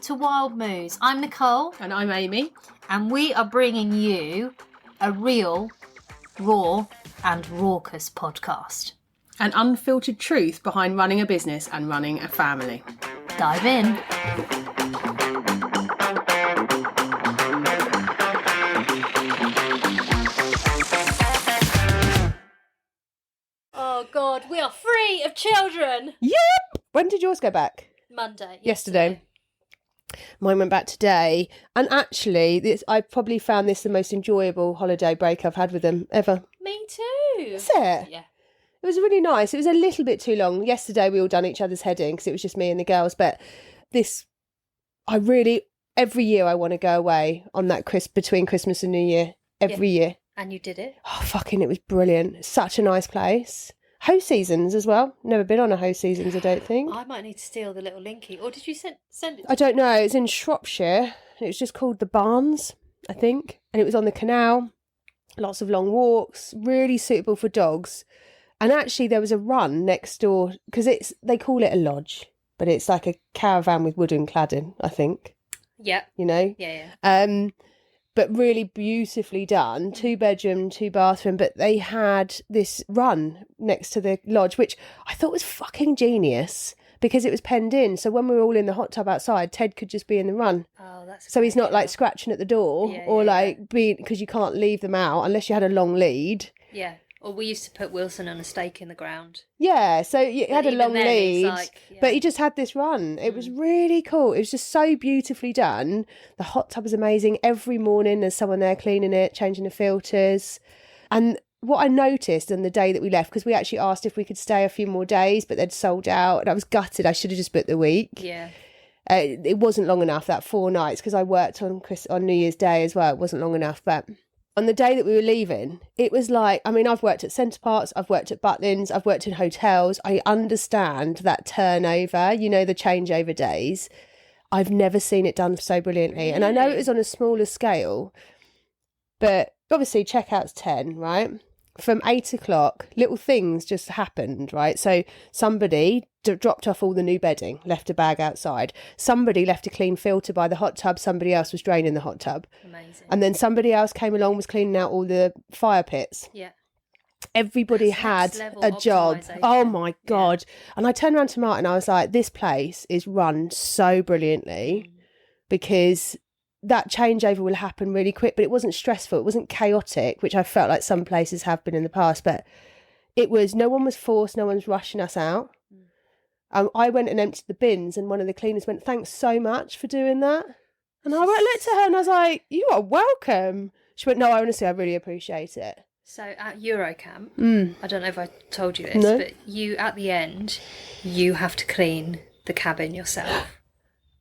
to Wild Moos. I'm Nicole. And I'm Amy. And we are bringing you a real, raw and raucous podcast. An unfiltered truth behind running a business and running a family. Dive in. Oh God, we are free of children. Yep. When did yours go back? Monday. Yesterday. Mine went back today. And actually, I probably found this the most enjoyable holiday break I've had with them ever. Me too. Is it? Yeah. It was really nice. It was a little bit too long. Yesterday we all done each other's heading because it was just me and the girls. But every year I want to go away on that between Christmas and New Year. Every year. And you did it? Oh, fucking, it was brilliant. Such a nice place. Hoe Seasons as well. Never been on a Hoe Seasons, I don't think. I might need to steal the little linky. Or did you send it? I don't know. It's in Shropshire. It was just called the Barns, I think. And it was on the canal. Lots of long walks. Really suitable for dogs. And actually there was a run next door because they call it a lodge, but it's like a caravan with wooden cladding, I think. Yeah. You know? Yeah. But really beautifully done. 2-bedroom, 2-bathroom. But they had this run next to the lodge, which I thought was fucking genius because it was penned in. So when we were all in the hot tub outside, Ted could just be in the run. Oh, that's so he's not like scratching at the door because you can't leave them out unless you had a long lead. Yeah. Or we used to put Wilson on a stake in the ground. Yeah, so you had a long lead, yeah. but he just had this run. It was really cool. It was just so beautifully done. The hot tub was amazing. Every morning there's someone there cleaning it, changing the filters. And what I noticed on the day that we left, because we actually asked if we could stay a few more days, but they'd sold out. And I was gutted. I should have just booked the week. Yeah. It wasn't long enough, that 4 nights, because I worked on New Year's Day as well. It wasn't long enough, but... On the day that we were leaving, it was like, I mean, I've worked at Centre Parks, I've worked at Butlins, I've worked in hotels. I understand that turnover, you know, the changeover days. I've never seen it done so brilliantly. And I know it was on a smaller scale, but obviously checkout's 10, right? From 8 o'clock, little things just happened, right? So somebody dropped off all the new bedding, left a bag outside. Somebody left a clean filter by the hot tub. Somebody else was draining the hot tub. Amazing. And then somebody else came along, was cleaning out all the fire pits. Yeah. Everybody had a job. Oh my God. Yeah. And I turned around to Martin, I was like, this place is run so brilliantly because that changeover will happen really quick, but it wasn't stressful. It wasn't chaotic, which I felt like some places have been in the past, but it was, no one was forced, no one was rushing us out. I went and emptied the bins and one of the cleaners went, thanks so much for doing that. And I looked at her and I was like, you are welcome. She went, no, honestly, I really appreciate it. So at Eurocamp, I don't know if I told you this, but you, at the end, you have to clean the cabin yourself.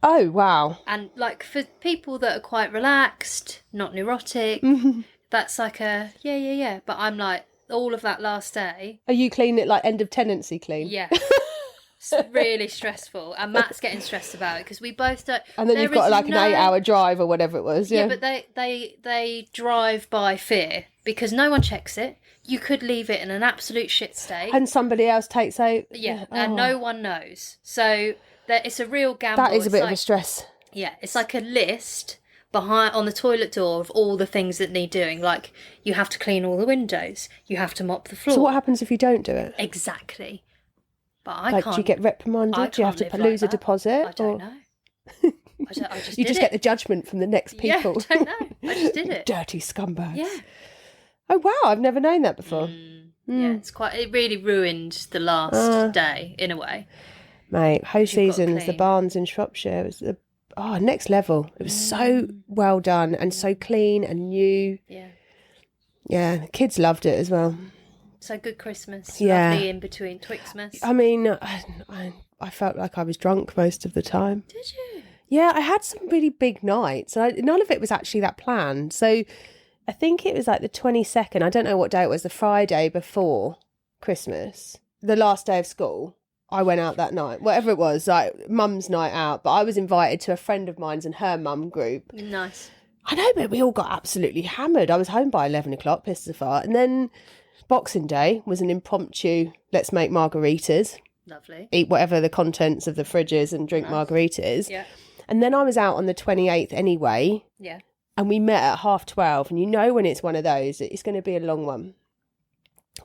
Oh, wow. And like for people that are quite relaxed, not neurotic, that's like a, yeah. But I'm like, all of that last day. Are you cleaning it like end of tenancy clean? Yeah. It's really stressful. And Matt's getting stressed about it because we both don't. And then you've got like an 8-hour drive or whatever it was. Yeah, but they drive by fear because no one checks it. You could leave it in an absolute shit state. And somebody else takes out. Yeah, and no one knows. So it's a real gamble. That is a bit of a stress. Yeah, it's like a list behind on the toilet door of all the things that need doing. Like you have to clean all the windows. You have to mop the floor. So what happens if you don't do it? Exactly. But I like, can't. Do you get reprimanded? Do you have to lose a deposit? I don't know. I just you just get the judgment from the next people. Yeah, I don't know. I just did it. Dirty scumbags. Yeah. Oh wow, I've never known that before. Yeah, it really ruined the last day in a way. Mate, Hoe Seasons, the Barns in Shropshire, it was next level. It was so well done and so clean and new. Yeah. Yeah, the kids loved it as well. So good Christmas. Yeah. Lovely in between Twixmas. I mean, I felt like I was drunk most of the time. Did you? Yeah, I had some really big nights. None of it was actually that planned. So I think it was like the 22nd. I don't know what day it was, the Friday before Christmas, the last day of school. I went out that night, whatever it was, like mum's night out. But I was invited to a friend of mine's and her mum group. Nice. I know, but we all got absolutely hammered. I was home by 11 o'clock, pissed as a fart. And then Boxing Day was an impromptu, let's make margaritas. Lovely. Eat whatever the contents of the fridge is and drink margaritas. Yeah. And then I was out on the 28th anyway. Yeah. And we met at 12:30. And you know when it's one of those, it's going to be a long one.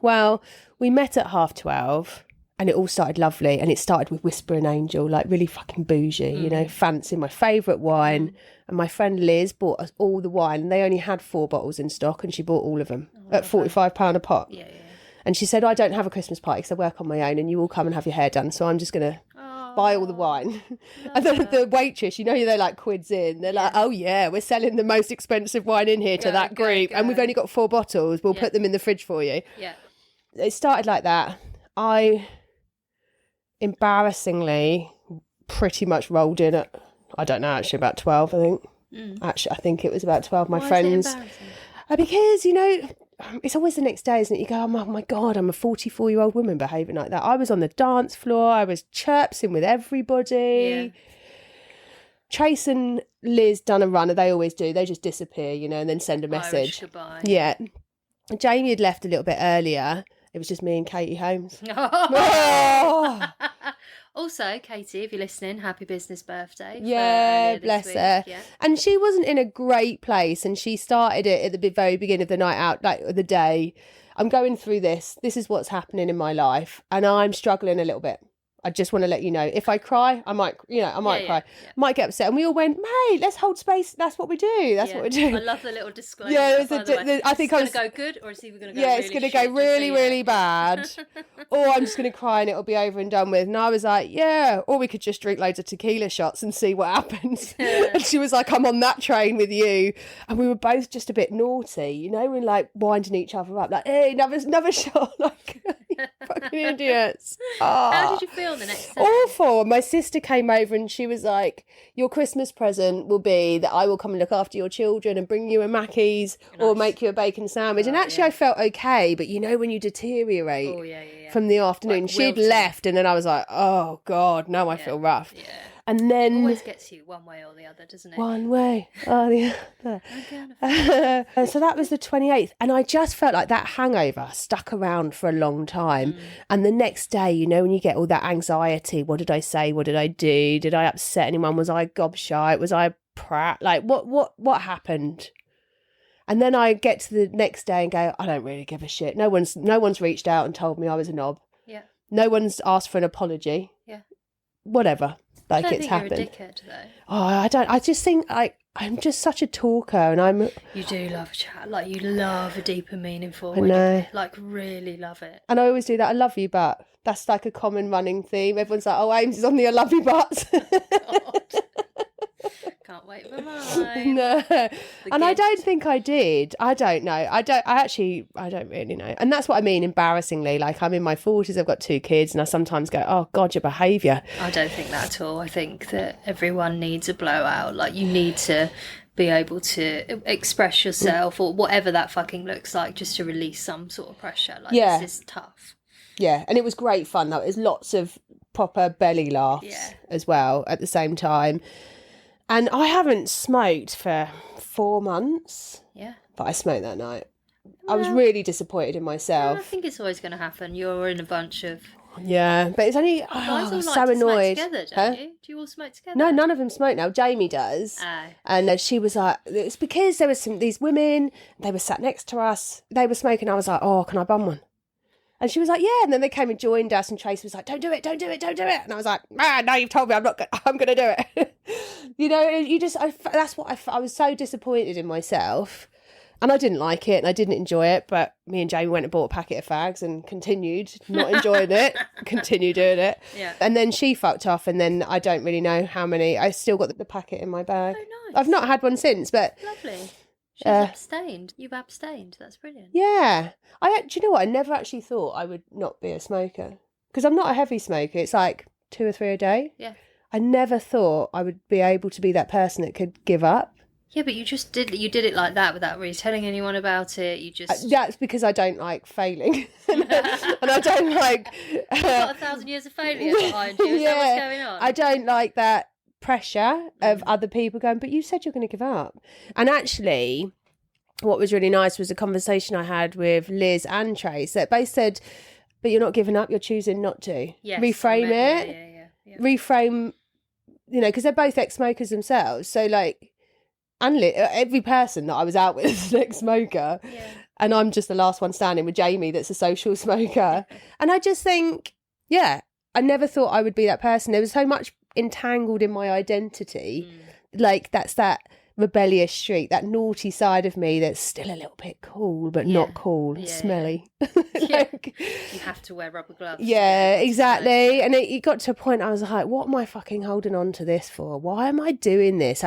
Well, we met at 12:30 and it all started lovely. And it started with Whispering Angel, like really fucking bougie, you know, fancy my favourite wine. And my friend Liz bought us all the wine. And they only had 4 bottles in stock and she bought all of them at £45 a pop. Yeah, yeah. And she said, I don't have a Christmas party because I work on my own and you all come and have your hair done. So I'm just going to buy all the wine. And then the waitress, you know, they're like quids in. They're like, oh yeah, we're selling the most expensive wine in here to that group. And we've only got 4 bottles. We'll put them in the fridge for you. Yeah. It started like that. I embarrassingly pretty much rolled in at, I don't know, actually about 12, I think. Actually, I think it was about 12. My friends. Is it embarrassing? Because, you know, it's always the next day, isn't it? You go, oh my God, I'm a 44-year-old woman behaving like that. I was on the dance floor. I was chirping with everybody. Yeah. Trace and Liz done a runner. They always do. They just disappear, you know, and then send a message. Irish goodbye. Yeah. Jamie had left a little bit earlier. It was just me and Katie Holmes. Oh. Also, Katie, if you're listening, happy business birthday. Yeah, bless her. Yeah. And she wasn't in a great place, and she started it at the very beginning of the night out, like the day. I'm going through this. This is what's happening in my life, and I'm struggling a little bit. I just want to let you know. If I cry, I might cry. Yeah. Might get upset. And we all went, mate, let's hold space. That's what we do. That's what we do. I love the little disclaimer. Yeah, it was by the way. I think it's going to go good, or it's either going to go yeah, really it's going to shit, go really, really bad. Or I'm just going to cry and it'll be over and done with. And I was like, yeah. Or we could just drink loads of tequila shots and see what happens. And she was like, I'm on that train with you. And we were both just a bit naughty, you know, and like winding each other up, like, hey, another shot, like fucking idiots. How did you feel the next day? Awful. My sister came over and she was like, your Christmas present will be that I will come and look after your children and bring you a Mackey's or make you a bacon sandwich. And actually I felt okay, but you know when you deteriorate from the afternoon, Like she'd wilting. left and then I was like, oh God, now I feel rough. Yeah. And then Always gets you one way or the other, doesn't it? one way or the other. So that was the 28th. And I just felt like that hangover stuck around for a long time. And the next day, you know, when you get all that anxiety, what did I say? What did I do? Did I upset anyone? Was I gobshite? Was I a prat? Like what happened? And then I get to the next day and go, I don't really give a shit. No one's reached out and told me I was a knob. Yeah. No one's asked for an apology. Yeah. Whatever. Like I don't it's think happened. you're a dickhead, though. Oh, I don't. I just think I'm just such a talker, and You do love a chat. Like, you love a deeper, meaningful. I know. Like, really love it. And I always do that. I love you, but that's like a common running theme. Everyone's like, "Oh, Ames is on the I love you, but." Can't wait for mine. No, and I gift. don't think I did. I don't know. I don't really know. And that's what I mean. Embarrassingly, like I'm in my 40s. I've got 2 kids, and I sometimes go, "Oh God, your behaviour." I don't think that at all. I think that everyone needs a blowout. Like, you need to be able to express yourself or whatever that fucking looks like, just to release some sort of pressure. Like, this is tough. Yeah, and it was great fun though. It was lots of proper belly laughs as well at the same time. And I haven't smoked for 4 months. Yeah. But I smoked that night. I was really disappointed in myself. I think it's always going to happen. You're in a bunch of... Yeah, but it's only... Guys Oh, all I'm like so to annoyed. smoke together, don't you? Do you all smoke together? No, none of them smoke now. Jamie does. And she was like... It's because there was these women, they were sat next to us, they were smoking. I was like, oh, can I bum one? And she was like, yeah. And then they came and joined us, and Tracy was like, don't do it. And I was like, now you've told me I'm going to do it. You know, I was so disappointed in myself. And I didn't like it and I didn't enjoy it. But me and Jamie went and bought a packet of fags and continued not enjoying it, continued doing it. Yeah. And then she fucked off. And then I don't really know how many. I still got the packet in my bag. Oh, nice. I've not had one since, but... Lovely. She's abstained. You've abstained. That's brilliant. Yeah. Do you know what? I never actually thought I would not be a smoker. Because I'm not a heavy smoker. It's like 2 or 3 a day. Yeah. I never thought I would be able to be that person that could give up. Yeah, but you did it like that without really telling anyone about it. You just... That's because I don't like failing. And I don't like... You've got 1,000 years of failure behind you. Is that what's going on? I don't like that pressure of other people going, but you said you're going to give up. And actually, what was really nice was a conversation I had with Liz and Trace that both said, but you're not giving up, you're choosing not to. Yes, Reframe it. Yeah. Reframe you know, because they're both ex-smokers themselves. So like, and every person that I was out with is an ex-smoker. Yeah. And I'm just the last one standing with Jamie that's a social smoker. And I just think, yeah, I never thought I would be that person. There was so much entangled in my identity. Like that's that rebellious streak, that naughty side of me that's still a little bit cool, but not cool, smelly. Like, you have to wear rubber gloves. Yeah, exactly. And it got to a point I was like, what am I fucking holding on to this for? Why am I doing this?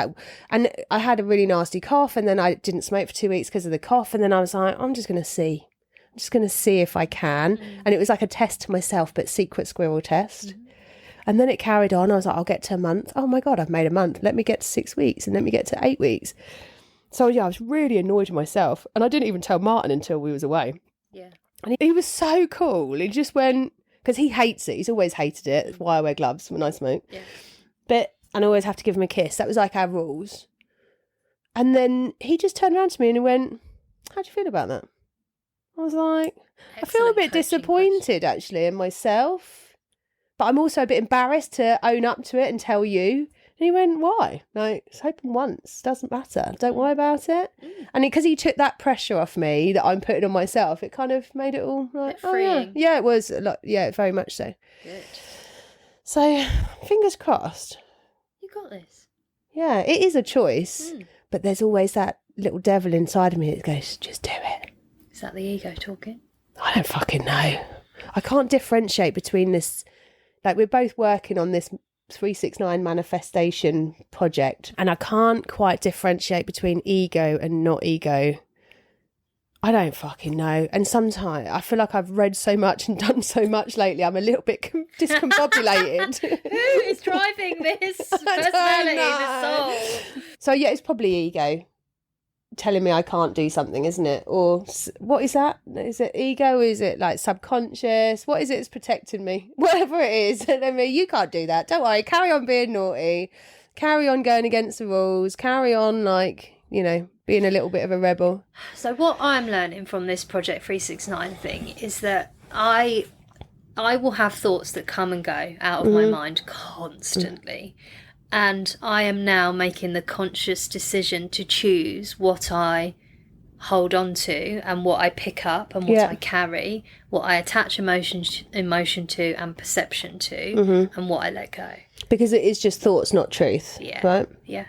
And I had a really nasty cough, and then I didn't smoke for 2 weeks because of the cough. And then I was like, I'm just going to see. I'm just going to see if I can. And it was like a test to myself, but secret squirrel test. And then it carried on. I was like, I'll get to a month. Oh my God, I've made a month. Let me get to 6 weeks, and let me get to 8 weeks. So yeah, I was really annoyed with myself. And I didn't even tell Martin until we was away. Yeah. And he was so cool. He just went, because he hates it. He's always hated it. That's why I wear gloves when I smoke. Yeah. And I always have to give him a kiss. That was like our rules. And then he just turned around to me and he went, how do you feel about that? I was like, I feel a bit disappointed actually in myself. But I'm also a bit embarrassed to own up to it and tell you. And he went, why? Like, it's happened once. Doesn't matter. Don't worry about it. And because he took that pressure off me that I'm putting on myself, it kind of made it all like, oh, yeah, it was. Yeah, very much so. Good. So, fingers crossed. You got this. Yeah, it is a choice. But there's always that little devil inside of me that goes, just do it. Is that the ego talking? I don't fucking know. I can't differentiate between this. Like, we're both working on this 369 manifestation project, and I can't quite differentiate between ego and not ego. I don't fucking know. And sometimes I feel like I've read so much and done so much lately, I'm a little bit discombobulated. Who is driving this personality, this soul? So yeah, it's probably ego telling me I can't do something, isn't it? Or what is that? Is it ego? Is it like subconscious? What is it that's protecting me? Whatever it is. I mean, you can't do that. Don't worry. Carry on being naughty. Carry on going against the rules. Carry on, like, you know, being a little bit of a rebel. So what I'm learning from this Project 369 thing is that I will have thoughts that come and go out of my mind constantly. And I am now making the conscious decision to choose what I hold on to and what I pick up and what I carry, what I attach emotion to and perception to, and what I let go. Because it is just thoughts, not truth. Yeah. Right? Yeah.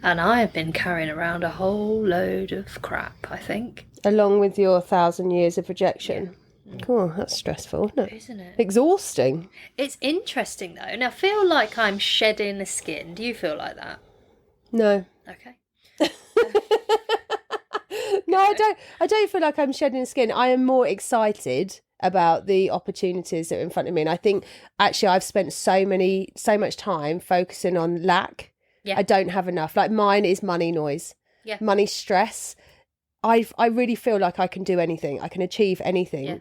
And I have been carrying around a whole load of crap, I think. Along with your 1,000 years of rejection. Cool, that's stressful, isn't it? Exhausting. It's interesting though, and I feel like I'm shedding the skin. Do you feel like that? No. Okay. No, I don't feel like I'm shedding the skin. I am more excited about the opportunities that are in front of me, and I think actually I've spent so much time focusing on lack. I don't have enough. Like, mine is money noise. Money stress. I really feel like I can do anything. I can achieve anything.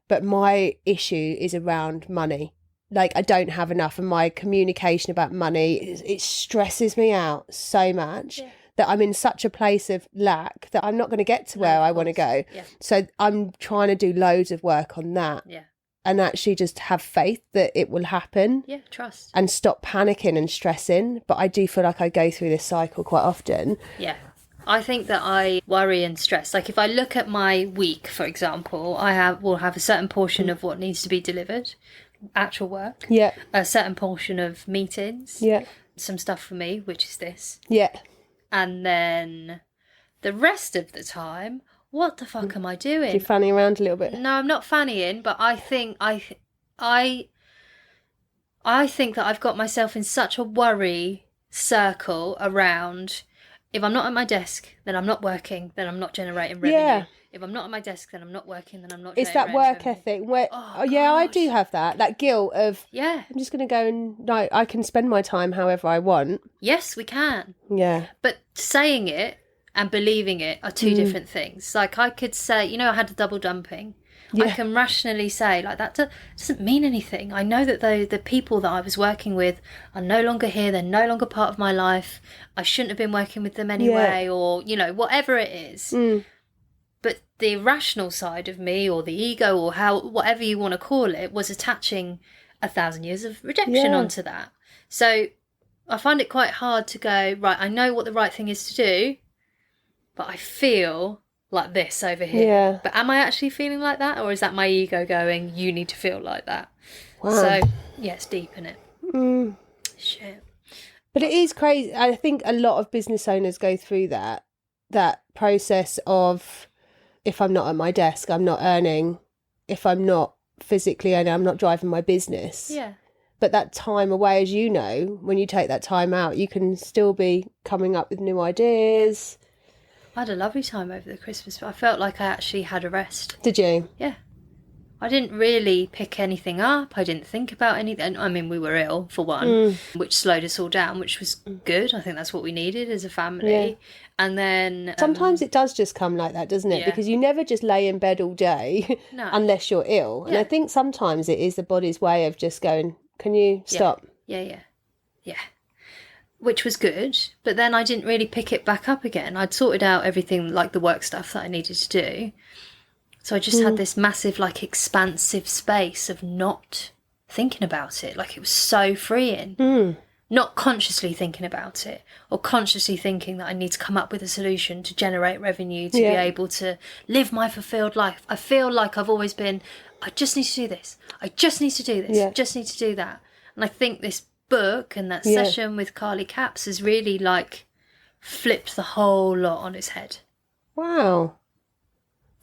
But my issue is around money. Like, I don't have enough. And my communication about money, it stresses me out so much that I'm in such a place of lack that I'm not going to get to where I want to go. So I'm trying to do loads of work on that. And actually just have faith that it will happen. Trust. And stop panicking and stressing. But I do feel like I go through this cycle quite often. I think that I worry and stress. Like, if I look at my week, for example, will have a certain portion of what needs to be delivered, actual work. A certain portion of meetings. Some stuff for me, which is this. And then the rest of the time, what the fuck am I doing? You're fanning around a little bit. No, I'm not fannying, but I think I think that I've got myself in such a worry circle around, if I'm not at my desk, then I'm not working, then I'm not generating revenue. If I'm not at my desk, then I'm not working, then I'm not generating revenue. It's that work ethic. Where, I do have that guilt of, I'm just going to go and, no, I can spend my time however I want. Yes, we can. Yeah. But saying it and believing it are two different things. Like, I could say, I had a double dumping. I can rationally say, like, that doesn't mean anything. I know that the people that I was working with are no longer here. They're no longer part of my life. I shouldn't have been working with them anyway, or, whatever it is. But the rational side of me, or the ego, or whatever you want to call it, was attaching 1,000 years of rejection onto that. So I find it quite hard to go, right, I know what the right thing is to do, but I feel like this over here. Yeah. But am I actually feeling like that? Or is that my ego going, you need to feel like that? Wow. So, yeah, it's deep in it. Shit. But it is crazy. I think a lot of business owners go through that process of, if I'm not at my desk, I'm not earning. If I'm not physically earning, I'm not driving my business. Yeah. But that time away, as you know, when you take that time out, you can still be coming up with new ideas. I had a lovely time over the Christmas, but I felt like I actually had a rest. Did you? Yeah. I didn't really pick anything up. I didn't think about anything. I mean, we were ill, for one, which slowed us all down, which was good. I think that's what we needed as a family. Yeah. And then... sometimes it does just come like that, doesn't it? Yeah. Because you never just lay in bed all day unless you're ill. Yeah. And I think sometimes it is the body's way of just going, can you stop? Yeah. Which was good. But then I didn't really pick it back up again. I'd sorted out everything, like the work stuff that I needed to do. So I just had this massive, like, expansive space of not thinking about it. Like, it was so freeing. Not consciously thinking about it, or consciously thinking that I need to come up with a solution to generate revenue, to be able to live my fulfilled life. I feel like I've always been, I just need to do this. I just need to do this. I just need to do that. And I think this book and that session with Carly Capps has really, like, flipped the whole lot on its head. Wow.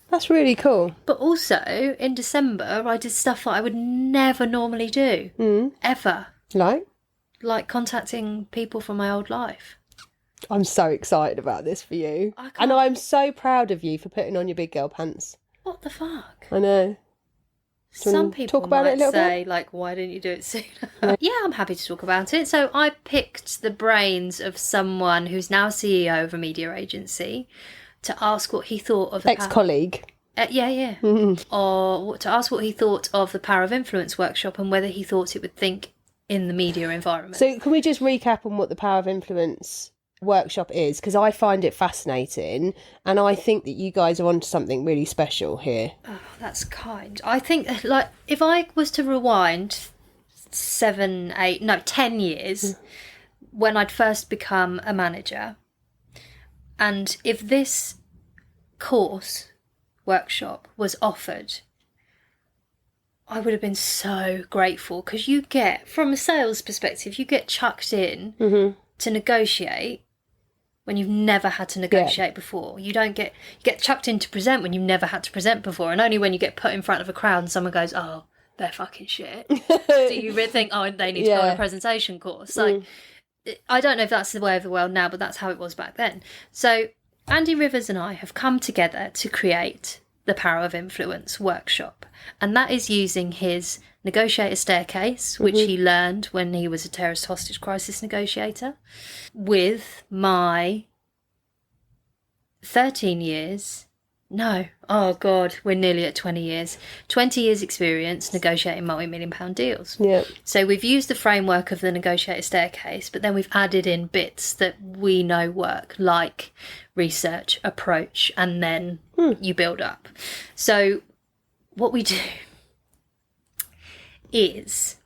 That's really cool. But also, in December, I did stuff that I would never normally do. Ever. Like contacting people from my old life. I'm so excited about this for you. And I'm so proud of you for putting on your big girl pants. What the fuck? I know. Some people might say, like, why didn't you do it sooner? Yeah, I'm happy to talk about it. So I picked the brains of someone who's now CEO of a media agency to ask what he thought of the ex-colleague. Or to ask what he thought of the Power of Influence workshop and whether he thought it would think in the media environment. So can we just recap on what the Power of Influence workshop is? Because I find it fascinating and I think that you guys are onto something really special here. Oh, that's kind. I think, like, if I was to rewind 10 years when I'd first become a manager, and if this course workshop was offered, I would have been so grateful, because you get, from a sales perspective, you get chucked in to negotiate when you've never had to negotiate before. You get chucked in to present when you've never had to present before, and only when you get put in front of a crowd and someone goes, oh, they're fucking shit, do you really think, oh, they need to go on a presentation course. Like, I don't know if that's the way of the world now, but that's how it was back then. So Andy Rivers and I have come together to create the Power of Influence workshop. And that is using his negotiator staircase, which he learned when he was a terrorist hostage crisis negotiator, with my 13 years... No. Oh, God. We're nearly at 20 years. 20 years experience negotiating multi-million-pound deals. Yeah. So we've used the framework of the negotiator staircase, but then we've added in bits that we know work, like research, approach, and then you build up. So what we do is...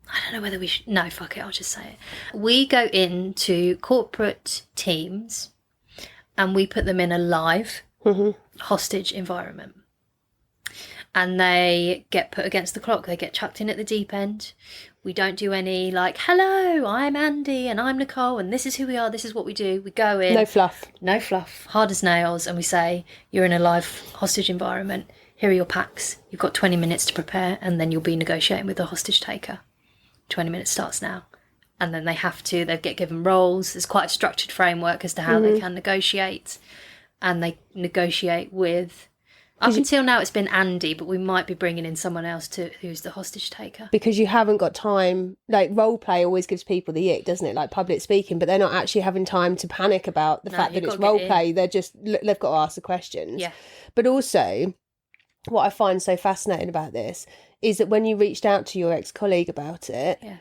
I don't know whether we should... No, fuck it. I'll just say it. We go into corporate teams and we put them in a live... hostage environment, and they get put against the clock. They get chucked in at the deep end. We don't do any like, hello, I'm Andy and I'm Nicole and this is who we are, this is what we do. We go in, no fluff, hard as nails, and we say, you're in a live hostage environment, here are your packs, you've got 20 minutes to prepare, and then you'll be negotiating with the hostage taker. 20 minutes starts now. And then they get given roles. There's quite a structured framework as to how they can negotiate. And they negotiate with... Up until now, it's been Andy, but we might be bringing in someone else who's the hostage taker. Because you haven't got time... Like, role play always gives people the ick, doesn't it? Like public speaking, but they're not actually having time to panic about the fact that it's role play. They've got to ask the questions. Yeah. But also, what I find so fascinating about this is that when you reached out to your ex-colleague about it... Yeah.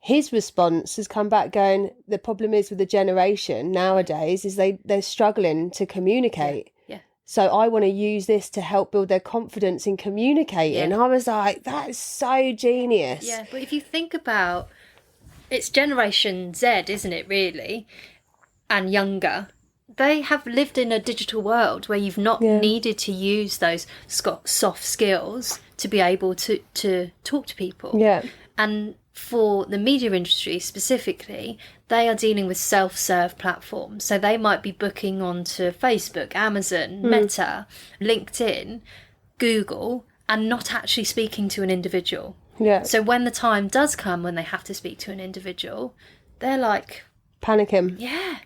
His response has come back going, the problem is with the generation nowadays is they're struggling to communicate. Yeah. So I want to use this to help build their confidence in communicating. Yeah. I was like, that is so genius. Yeah, but if you think about it's Generation Z, isn't it, really? And younger. They have lived in a digital world where you've not needed to use those soft skills to be able to talk to people. Yeah. And for the media industry specifically, they are dealing with self-serve platforms. So they might be booking onto Facebook, Amazon, Meta, LinkedIn, Google, and not actually speaking to an individual. Yeah. So when the time does come when they have to speak to an individual, they're like... panicking. Yeah.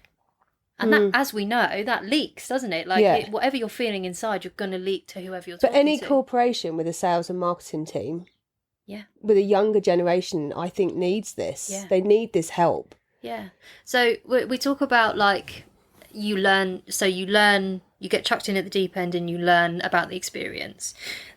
And that, as we know, that leaks, doesn't it? Like, whatever you're feeling inside, you're going to leak to whoever you're talking to. But any corporation with a sales and marketing team, with a younger generation, I think needs this. Yeah. They need this help. Yeah. So we talk about, like, you get chucked in at the deep end and you learn about the experience.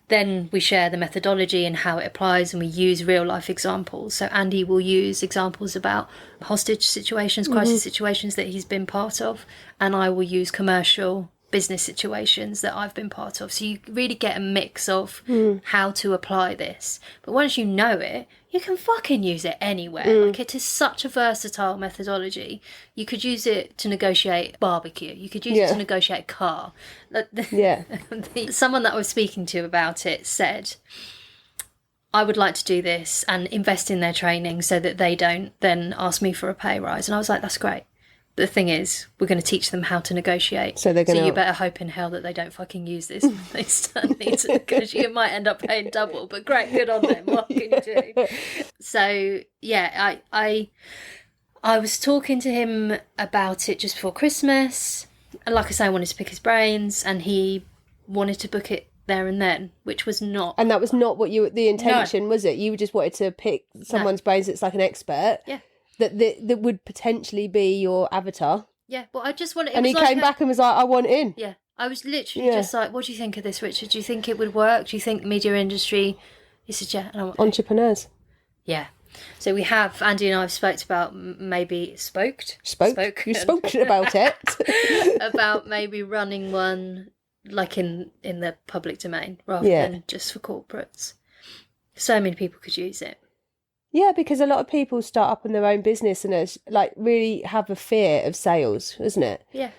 Then we share the methodology and how it applies, and we use real life examples. So Andy will use examples about hostage situations, crisis situations that he's been part of, and I will use commercial business situations that I've been part of. So you really get a mix of how to apply this. But once you know it, you can fucking use it anywhere. Like, it is such a versatile methodology. You could use it to negotiate barbecue. You could use it to negotiate a car. Someone that I was speaking to about it said, I would like to do this and invest in their training so that they don't then ask me for a pay rise. And I was like, that's great. But the thing is, we're going to teach them how to negotiate. So you better hope in hell that they don't fucking use this when they start needing, because you might end up paying double. But great, good on them. What can you do? So yeah, I was talking to him about it just before Christmas. And like I say, I wanted to pick his brains, and he wanted to book it there and then, which was not. And that was not what the intention, was it? You just wanted to pick someone's brains that's like an expert. Yeah. That would potentially be your avatar. Yeah, well, I just wanted... And he came back and was like, I want in. Yeah, I was literally just like, what do you think of this, Richard? Do you think it would work? Do you think the media industry... He said, yeah. And I went, entrepreneurs. Yeah. So we have, Andy and I have spoke about maybe... Spoke about it. About maybe running one, like in the public domain, rather than just for corporates. So many people could use it. Yeah, because a lot of people start up in their own business and it's like really have a fear of sales, isn't it? Yeah.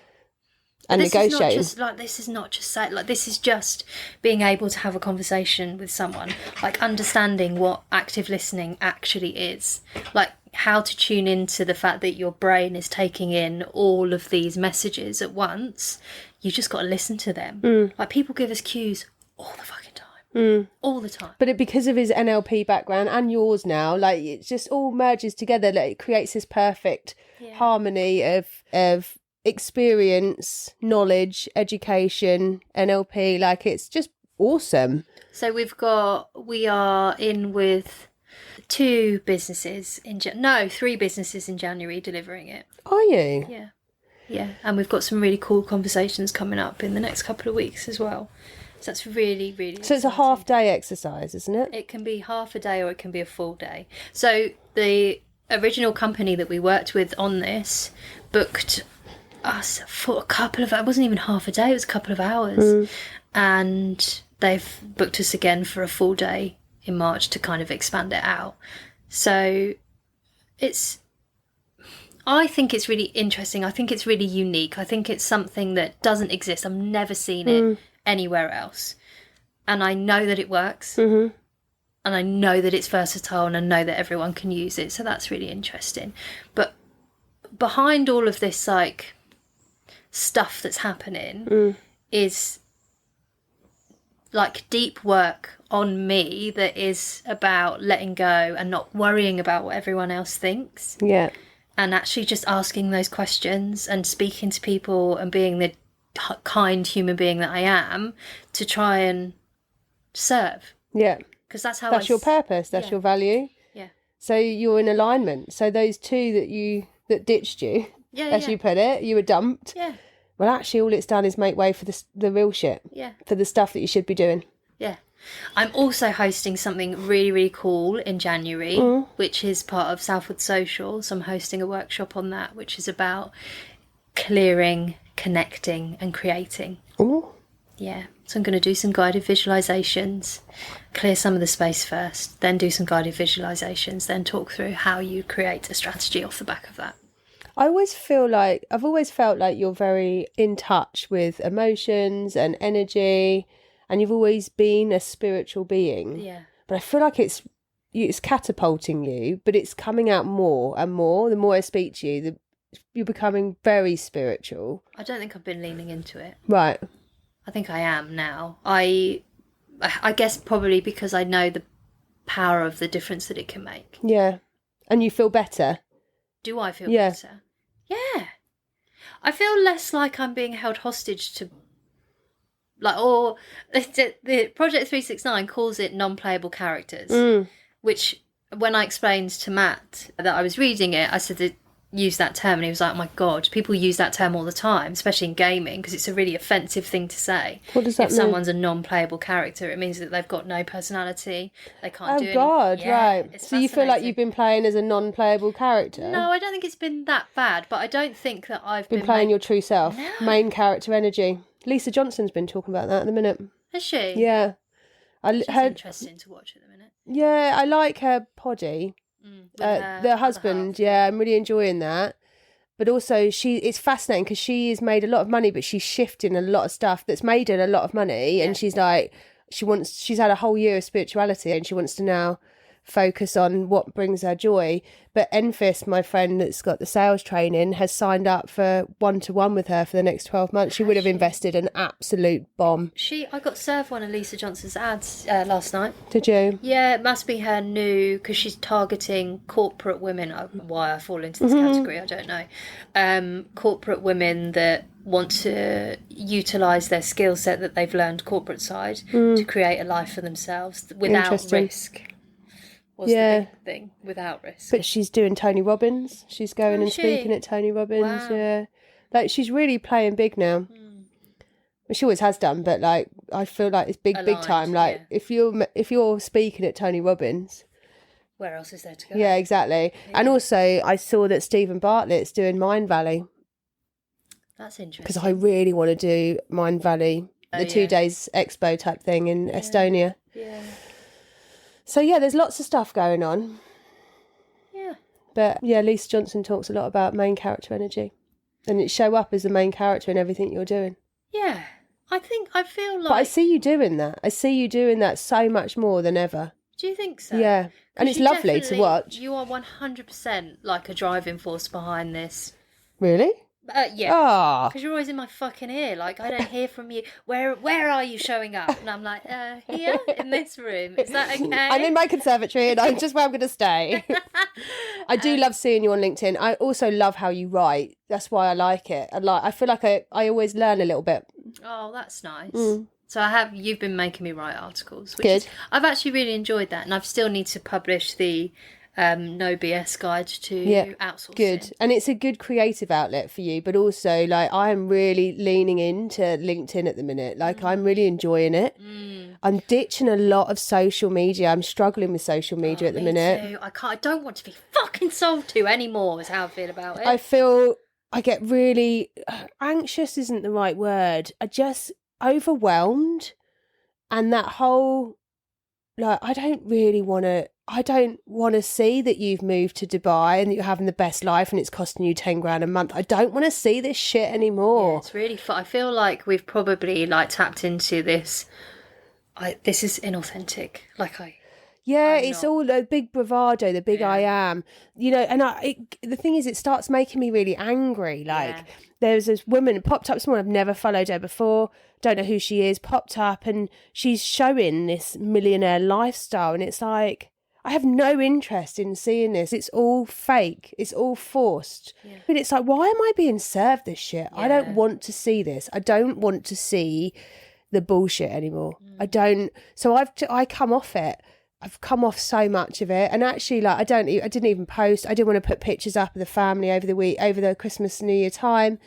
And negotiating. This is not just this is just being able to have a conversation with someone, like understanding what active listening actually is, like how to tune into the fact that your brain is taking in all of these messages at once. You just got to listen to them. Like, people give us cues all the fucking time. All the time. But because of his NLP background and yours now, like, it just all merges together. Like, it creates this perfect harmony of experience, knowledge, education, NLP. Like, it's just awesome. So we are in with 3 businesses in January delivering it. Are you? Yeah, and we've got some really cool conversations coming up in the next couple of weeks as well. So that's really, really exciting. It's a half-day exercise, isn't it? It can be half a day or it can be a full day. So the original company that we worked with on this booked us for a couple of... It wasn't even half a day, it was a couple of hours. And they've booked us again for a full day in March to kind of expand it out. So I think it's really interesting. I think it's really unique. I think it's something that doesn't exist. I've never seen it anywhere else. And I know that it works. And I know that it's versatile, and I know that everyone can use it. So that's really interesting. But behind all of this, like, stuff that's happening is like deep work on me that is about letting go and not worrying about what everyone else thinks. Yeah. And actually just asking those questions and speaking to people and being the kind human being that I am to try and serve. Yeah. Because that's how that's your purpose. That's your value. Yeah. So you're in alignment. So those 2 that ditched you, as you put it, you were dumped. Yeah. Well, actually, all it's done is make way for the real shit. Yeah. For the stuff that you should be doing. Yeah. I'm also hosting something really, really cool in January, which is part of Southwood Social. So I'm hosting a workshop on that, which is about clearing, connecting and creating. Ooh. Yeah. So I'm going to do some guided visualizations, clear some of the space first, then do some guided visualizations, then talk through how you create a strategy off the back of that. I've always felt like you're very in touch with emotions and energy, and you've always been a spiritual being. Yeah. But I feel like it's catapulting you, but it's coming out more and more. The more I speak to you, you're becoming very spiritual. I don't think I've been leaning into it. Right. I think I am now. I guess probably because I know the power of the difference that it can make. Yeah. And you feel better? Do I feel better? Yeah. I feel less like I'm being held hostage to, like, or the Project 369 calls it non-playable characters, which when I explained to Matt that I was reading it, I said that use that term, and he was like, oh my god, people use that term all the time, especially in gaming, because it's a really offensive thing to say. What does that mean? If someone's a non-playable character, it means that they've got no personality, they can't do anything. Oh god, right. So you feel like you've been playing as a non-playable character? No, I don't think it's been that bad, but I don't think that I've been playing your true self. No. Main character energy. Lisa Johnson's been talking about that at the minute. Has she? Yeah. She's interesting to watch at the minute. Yeah, I like her poddy. The husband, yeah, I'm really enjoying that. But also, it's fascinating because she has made a lot of money, but she's shifting a lot of stuff that's made her a lot of money. And she's like, she's had a whole year of spirituality, and she wants to now focus on what brings her joy. But Enfys, my friend that's got the sales training, has signed up for 1-to-1 with her for the next 12 months. She would have invested an absolute bomb. I got served one of Lisa Johnson's ads last night. Did you? Yeah, it must be her new, because she's targeting corporate women. Why I fall into this category, I don't know. Corporate women that want to utilise their skill set that they've learned corporate side to create a life for themselves without risk. Was the big thing, without risk. But she's doing Tony Robbins. She's going and speaking at Tony Robbins. Wow. Yeah, like she's really playing big now. Well, she always has done, but like I feel like it's big time. Like if you're speaking at Tony Robbins, where else is there to go? Yeah, exactly. Yeah. And also, I saw that Stephen Bartlett's doing Mind Valley. That's interesting. Because I really want to do Mind Valley, the 2 days expo type thing in Estonia. Yeah. So, yeah, there's lots of stuff going on. Yeah. But, yeah, Lisa Johnson talks a lot about main character energy. And it show up as the main character in everything you're doing. Yeah. I feel like... But I see you doing that. I see you doing that so much more than ever. Do you think so? Yeah. And it's lovely to watch. You are 100% like a driving force behind this. Really? Yeah, because you're always in my fucking ear. Like, I don't hear from you. Where are you showing up? And I'm like, here in this room. Is that okay? I'm in my conservatory, and I'm just where I'm going to stay. I do love seeing you on LinkedIn. I also love how you write. That's why I like it. I feel like I always learn a little bit. Oh, that's nice. So you've been making me write articles. Which I've actually really enjoyed that, and I still need to publish the no BS guide to outsourcing. Good. And it's a good creative outlet for you, but also like I am really leaning into LinkedIn at the minute. Like I'm really enjoying it. I'm ditching a lot of social media. I'm struggling with social media at the minute. Too. I don't want to be fucking sold to anymore is how I feel about it. I feel I get really anxious isn't the right word. I just overwhelmed, and that whole like I don't want to see that you've moved to Dubai and that you're having the best life and it's costing you 10 grand a month. I don't want to see this shit anymore. Yeah, it's really fun. I feel like we've probably like tapped into this. This is inauthentic. It's all the big bravado, the big I am, and the thing is, it starts making me really angry. There's this woman popped up, someone I've never followed her before, don't know who she is, popped up and she's showing this millionaire lifestyle. And it's like, I have no interest in seeing this. It's all fake. It's all forced. Yeah. But it's like, why am I being served this shit? Yeah. I don't want to see this. I don't want to see the bullshit anymore. I don't. So I come off it. I've come off so much of it. And actually, I didn't even post. I didn't want to put pictures up of the family over the Christmas, New Year time.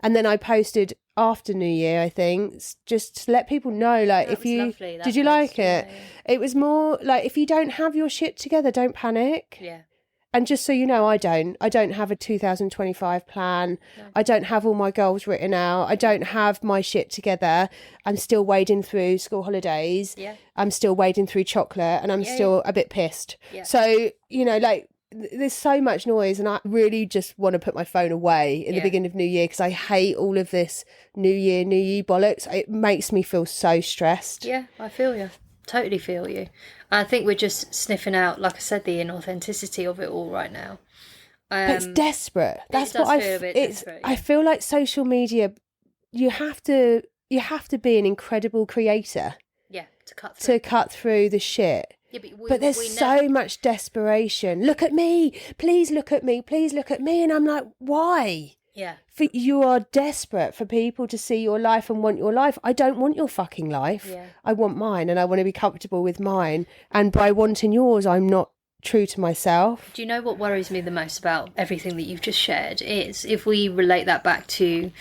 And then I posted after New Year, I think, just to let people know, if you lovely. Did you like it? Yeah. It was more like, if you don't have your shit together, don't panic. Yeah. And just so you know, I don't have a 2025 plan. No. I don't have all my goals written out. I don't have my shit together. I'm still wading through school holidays. Yeah. I'm still wading through chocolate, and I'm still a bit pissed. Yeah. So, you know, like, there's so much noise, and I really just want to put my phone away in the beginning of New Year, because I hate all of this New Year bollocks. It makes me feel so stressed. Yeah, I feel you. Totally feel you. I think we're just sniffing out, like I said, the inauthenticity of it all right now. But it's desperate. That's what I feel like social media. You have to be an incredible creator. Yeah, to cut through the shit. Yeah, but there's so much desperation. Look at me, please look at me, please look at me, and I'm like, why? Yeah. You are desperate for people to see your life and want your life. I don't want your fucking life. Yeah. I want mine, and I want to be comfortable with mine. And by wanting yours, I'm not true to myself. Do you know what worries me the most about everything that you've just shared is if we relate that back to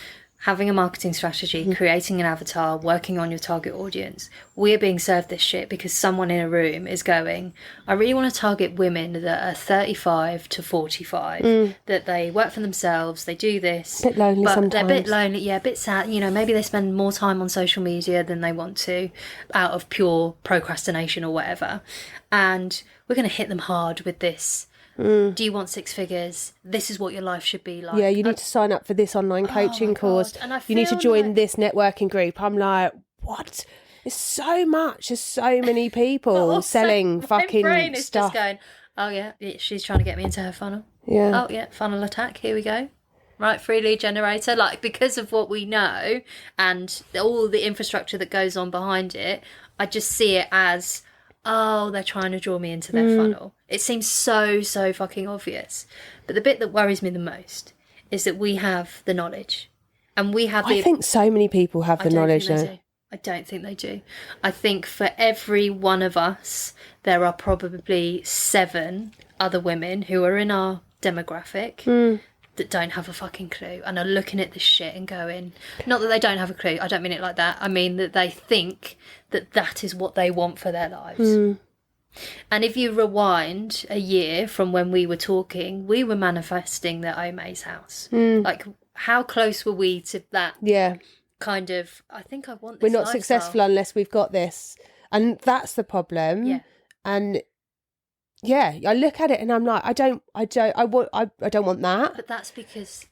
having a marketing strategy, creating an avatar, working on your target audience. We're being served this shit because someone in a room is going, I really want to target women that are 35 to 45, that they work for themselves, they do this. A bit lonely but sometimes. They're a bit lonely, yeah, a bit sad. You know, maybe they spend more time on social media than they want to out of pure procrastination or whatever. And we're going to hit them hard with this. Do you want 6 figures? This is what your life should be like. Yeah, you need to sign up for this online coaching course. And you need to join this networking group. I'm like, what? There's so much. There's so many people selling fucking my brain is stuff. Just going, oh yeah, she's trying to get me into her funnel. Yeah. Oh yeah, funnel attack. Here we go. Right, free lead generator. Like, because of what we know and all the infrastructure that goes on behind it, I just see it as, oh, they're trying to draw me into their funnel. It seems so fucking obvious. But the bit that worries me the most is that we have the knowledge. And we have I think so many people have the knowledge now. I don't think they do. I think for every one of us, there are probably 7 other women who are in our demographic that don't have a fucking clue and are looking at this shit and going, not that they don't have a clue, I don't mean it like that, I mean that they think that that is what they want for their lives. And if you rewind a year from when we were talking, we were manifesting the Mooeys house. Like, how close were we to that? Yeah. Kind of, I think I want this We're not lifestyle. successful unless we've got this. And that's the problem. Yeah. And yeah, I look at it and I'm like, I don't want that. But that's because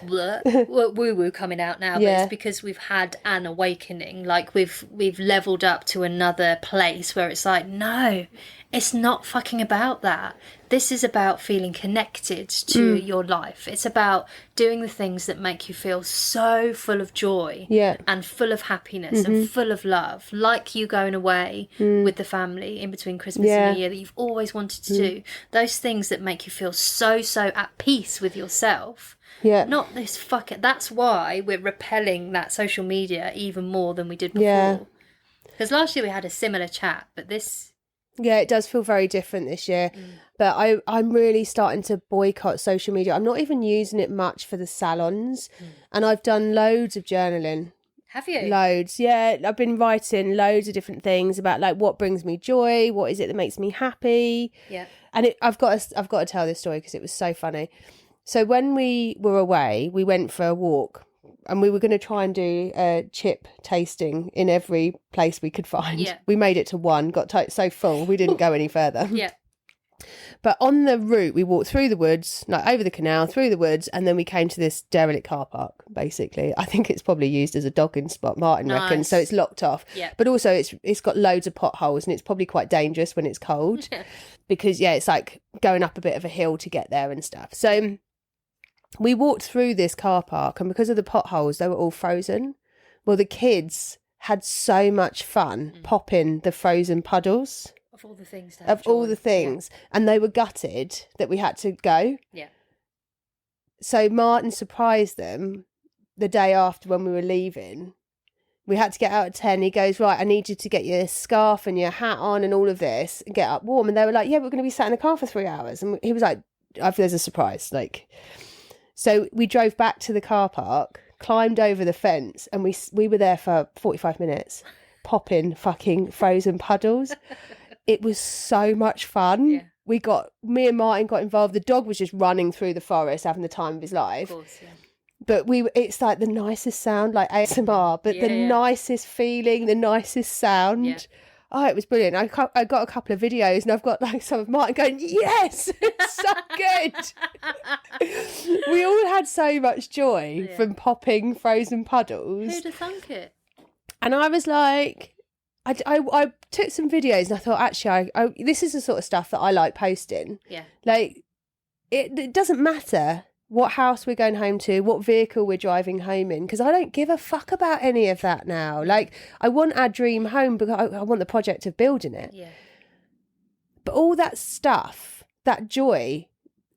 woo-woo coming out now. But it's because we've had an awakening. Like, we've leveled up to another place where it's like, no, it's not fucking about that. This is about feeling connected to your life. It's about doing the things that make you feel so full of joy and full of happiness and full of love, like you going away with the family in between Christmas and New Year that you've always wanted to do. Those things that make you feel so at peace with yourself. Yeah. Not this fucking... That's why we're repelling that social media even more than we did before. Yeah. Because last year we had a similar chat, but this... Yeah, it does feel very different this year. But I'm really starting to boycott social media. I'm not even using it much for the salons. And I've done loads of journaling. Have you? Loads, yeah. I've been writing loads of different things about, like, what brings me joy, what is it that makes me happy. Yeah. And I've got to tell this story because it was so funny. So when we were away, we went for a walk. And we were going to try and do a chip tasting in every place we could find. Yeah. We made it to one, got so full, we didn't go any further. Yeah. But on the route, we walked through the woods, like over the canal, through the woods, and then we came to this derelict car park, basically. I think it's probably used as a dogging spot, Martin reckons, so it's locked off. Yeah. But also it's got loads of potholes, and it's probably quite dangerous when it's cold. Because, it's like going up a bit of a hill to get there and stuff. So... we walked through this car park, and because of the potholes, they were all frozen. Well, the kids had so much fun popping the frozen puddles. Of all the things. All the things. Yeah. And they were gutted that we had to go. Yeah. So Martin surprised them the day after when we were leaving. We had to get out at 10. He goes, right, I need you to get your scarf and your hat on and all of this and get up warm. And they were like, yeah, we're going to be sat in the car for 3 hours. And he was like, there's a surprise, like... So we drove back to the car park, climbed over the fence, and we were there for 45 minutes, popping fucking frozen puddles. It was so much fun. Yeah. me and Martin got involved. The dog was just running through the forest, having the time of his life. Of course, yeah. But it's like the nicest sound, like ASMR, but the nicest feeling, the nicest sound. Yeah. Oh, it was brilliant. I got a couple of videos and I've got like some of Martin going, yes, it's so good. We all had so much joy from popping frozen puddles. Who'd have thunk it? And I was like, I took some videos and I thought, actually, this is the sort of stuff that I like posting. Yeah. Like, it doesn't matter what house we're going home to, what vehicle we're driving home in, because I don't give a fuck about any of that now. Like, I want our dream home because I want the project of building it. Yeah. But all that stuff, that joy,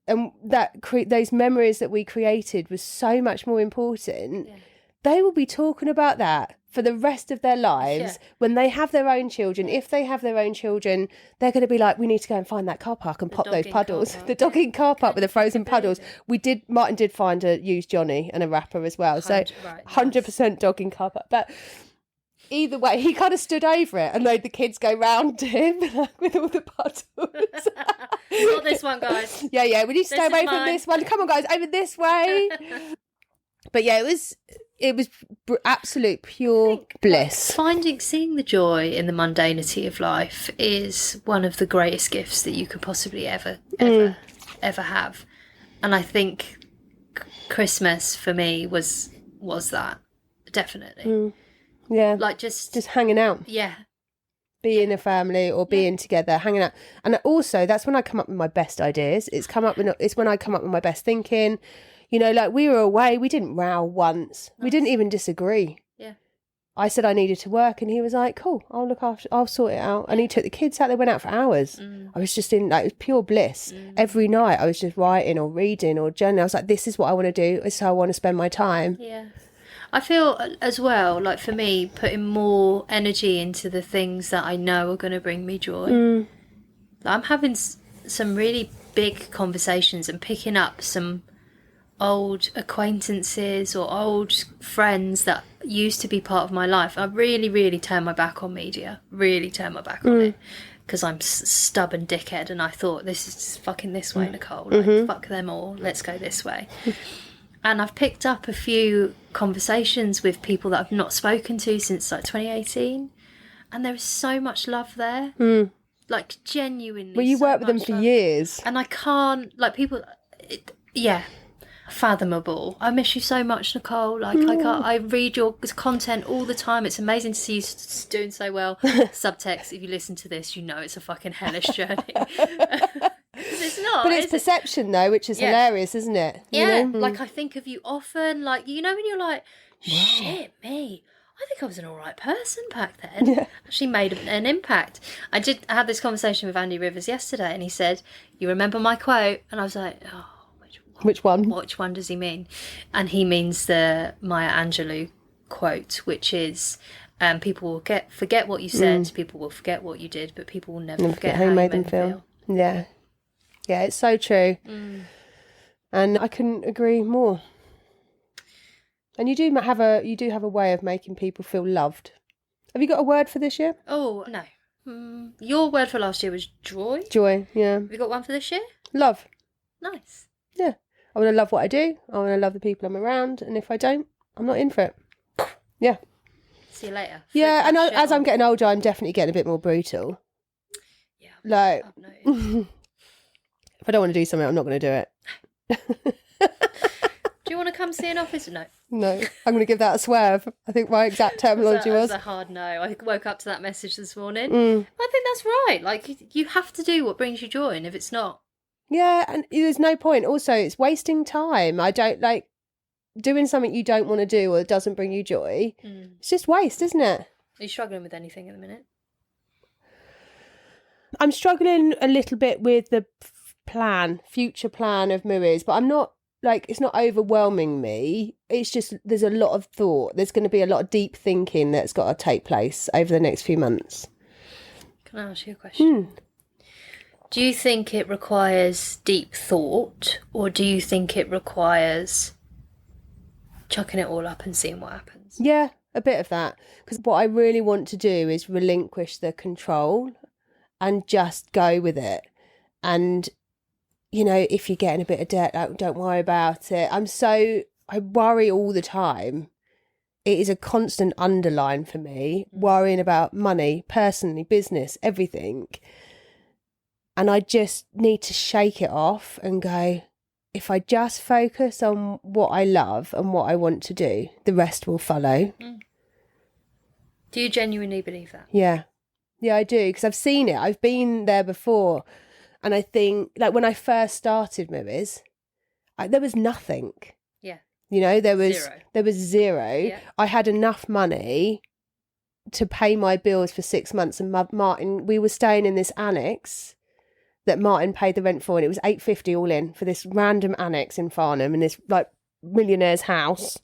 and those memories that we created was so much more important. Yeah. They will be talking about that for the rest of their lives when they have their own children. If they have their own children, they're going to be like, we need to go and find that car park and pop those puddles. The dogging car park with the frozen puddles. Martin did find a used Johnny and a wrapper as well. So 100% dogging car park. But either way, he kind of stood over it and made the kids go round him with all the puddles. Not this one, guys. Yeah. We need to stay away from this one. Come on, guys, over this way. But yeah, it was absolute pure bliss. Seeing the joy in the mundanity of life is one of the greatest gifts that you could possibly ever have. And I think Christmas for me was that, definitely. Yeah. Like just hanging out. Yeah. Being a family or being together, hanging out. And also, that's when I come up with my best ideas. It's when I come up with my best thinking. You know, like we were away, we didn't row once. Nice. We didn't even disagree. Yeah. I said I needed to work and he was like, cool, I'll sort it out. And he took the kids out, they went out for hours. I was just in, like, it was pure bliss. Every night I was just writing or reading or journaling. I was like, this is what I want to do. This is how I want to spend my time. Yeah. I feel as well, like for me, putting more energy into the things that I know are going to bring me joy. I'm having some really big conversations and picking up some old acquaintances or old friends that used to be part of my life. I really, really turned my back on media. Really turned my back on it. Because I'm stubborn dickhead and I thought, this is just fucking this way, Nicole. Like, fuck them all. Let's go this way. And I've picked up a few conversations with people that I've not spoken to since like 2018. And there is so much love there. Like, genuinely. Well, you worked with them for years. And I can't, like, people, fathomable. I miss you so much, Nicole. Like, I read your content all the time. It's amazing to see you doing so well. Subtext, if you listen to this, you know it's a fucking hellish journey. It's not. But it's perception, though, which is hilarious, isn't it? Yeah. You know? Like, I think of you often, like, you know, when you're like, shit, me. I think I was an all right person back then. Yeah. Actually made an impact. I had this conversation with Andy Rivers yesterday and he said, you remember my quote? And I was like, oh, which one? Which one does he mean? And he means the Maya Angelou quote, which is, people will forget what you said, people will forget what you did, but people will never forget how you made them feel. Yeah. Yeah, it's so true. And I couldn't agree more. And you do have a way of making people feel loved. Have you got a word for this year? Oh, no. Your word for last year was joy? Joy, yeah. Have you got one for this year? Love. Nice. Yeah. I want to love what I do. I want to love the people I'm around. And if I don't, I'm not in for it. Yeah. See you later. Yeah, and as I'm getting older, I'm definitely getting a bit more brutal. Yeah. Like, if I don't want to do something, I'm not going to do it. Do you want to come see an office? No. No, I'm going to give that a swerve. I think my exact terminology was. That's a hard no. I woke up to that message this morning. I think that's right. Like, you have to do what brings you joy, and if it's not. Yeah, and there's no point. Also, it's wasting time. I don't like doing something you don't want to do or doesn't bring you joy. It's just waste, isn't it? Are you struggling with anything at the minute? I'm struggling a little bit with the future plan of Mooeys, but I'm not, like, it's not overwhelming me. It's just there's a lot of thought. There's going to be a lot of deep thinking that's got to take place over the next few months. Can I ask you a question? Do you think it requires deep thought, or do you think it requires chucking it all up and seeing what happens? Yeah, a bit of that. Because what I really want to do is relinquish the control and just go with it. And, you know, if you're getting a bit of debt, don't worry about it. I worry all the time. It is a constant underline for me, worrying about money, personally, business, everything. And I just need to shake it off and go, if I just focus on what I love and what I want to do, the rest will follow. Do you genuinely believe that? Yeah. Yeah, I do, because I've seen it. I've been there before. And I think, like, when I first started Mooeys, there was nothing. Yeah. You know, there was zero. Yeah. I had enough money to pay my bills for 6 months. And Martin, we were staying in this annex that Martin paid the rent for, and it was $850 all in for this random annex in Farnham in this, like, millionaire's house.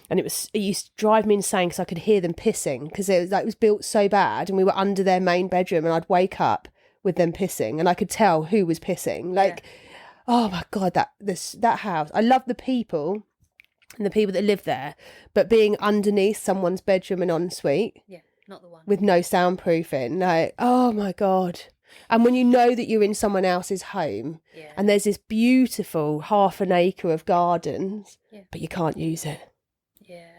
And it used to drive me insane because I could hear them pissing, because it was built so bad, and we were under their main bedroom, and I'd wake up with them pissing, and I could tell who was pissing. Like, oh my God, that house. I love the people and the people that live there, but being underneath someone's bedroom and ensuite, not the one with no soundproofing, like, oh my God. And when you know that you're in someone else's home, and there's this beautiful 1/2 an acre of gardens, but you can't use it.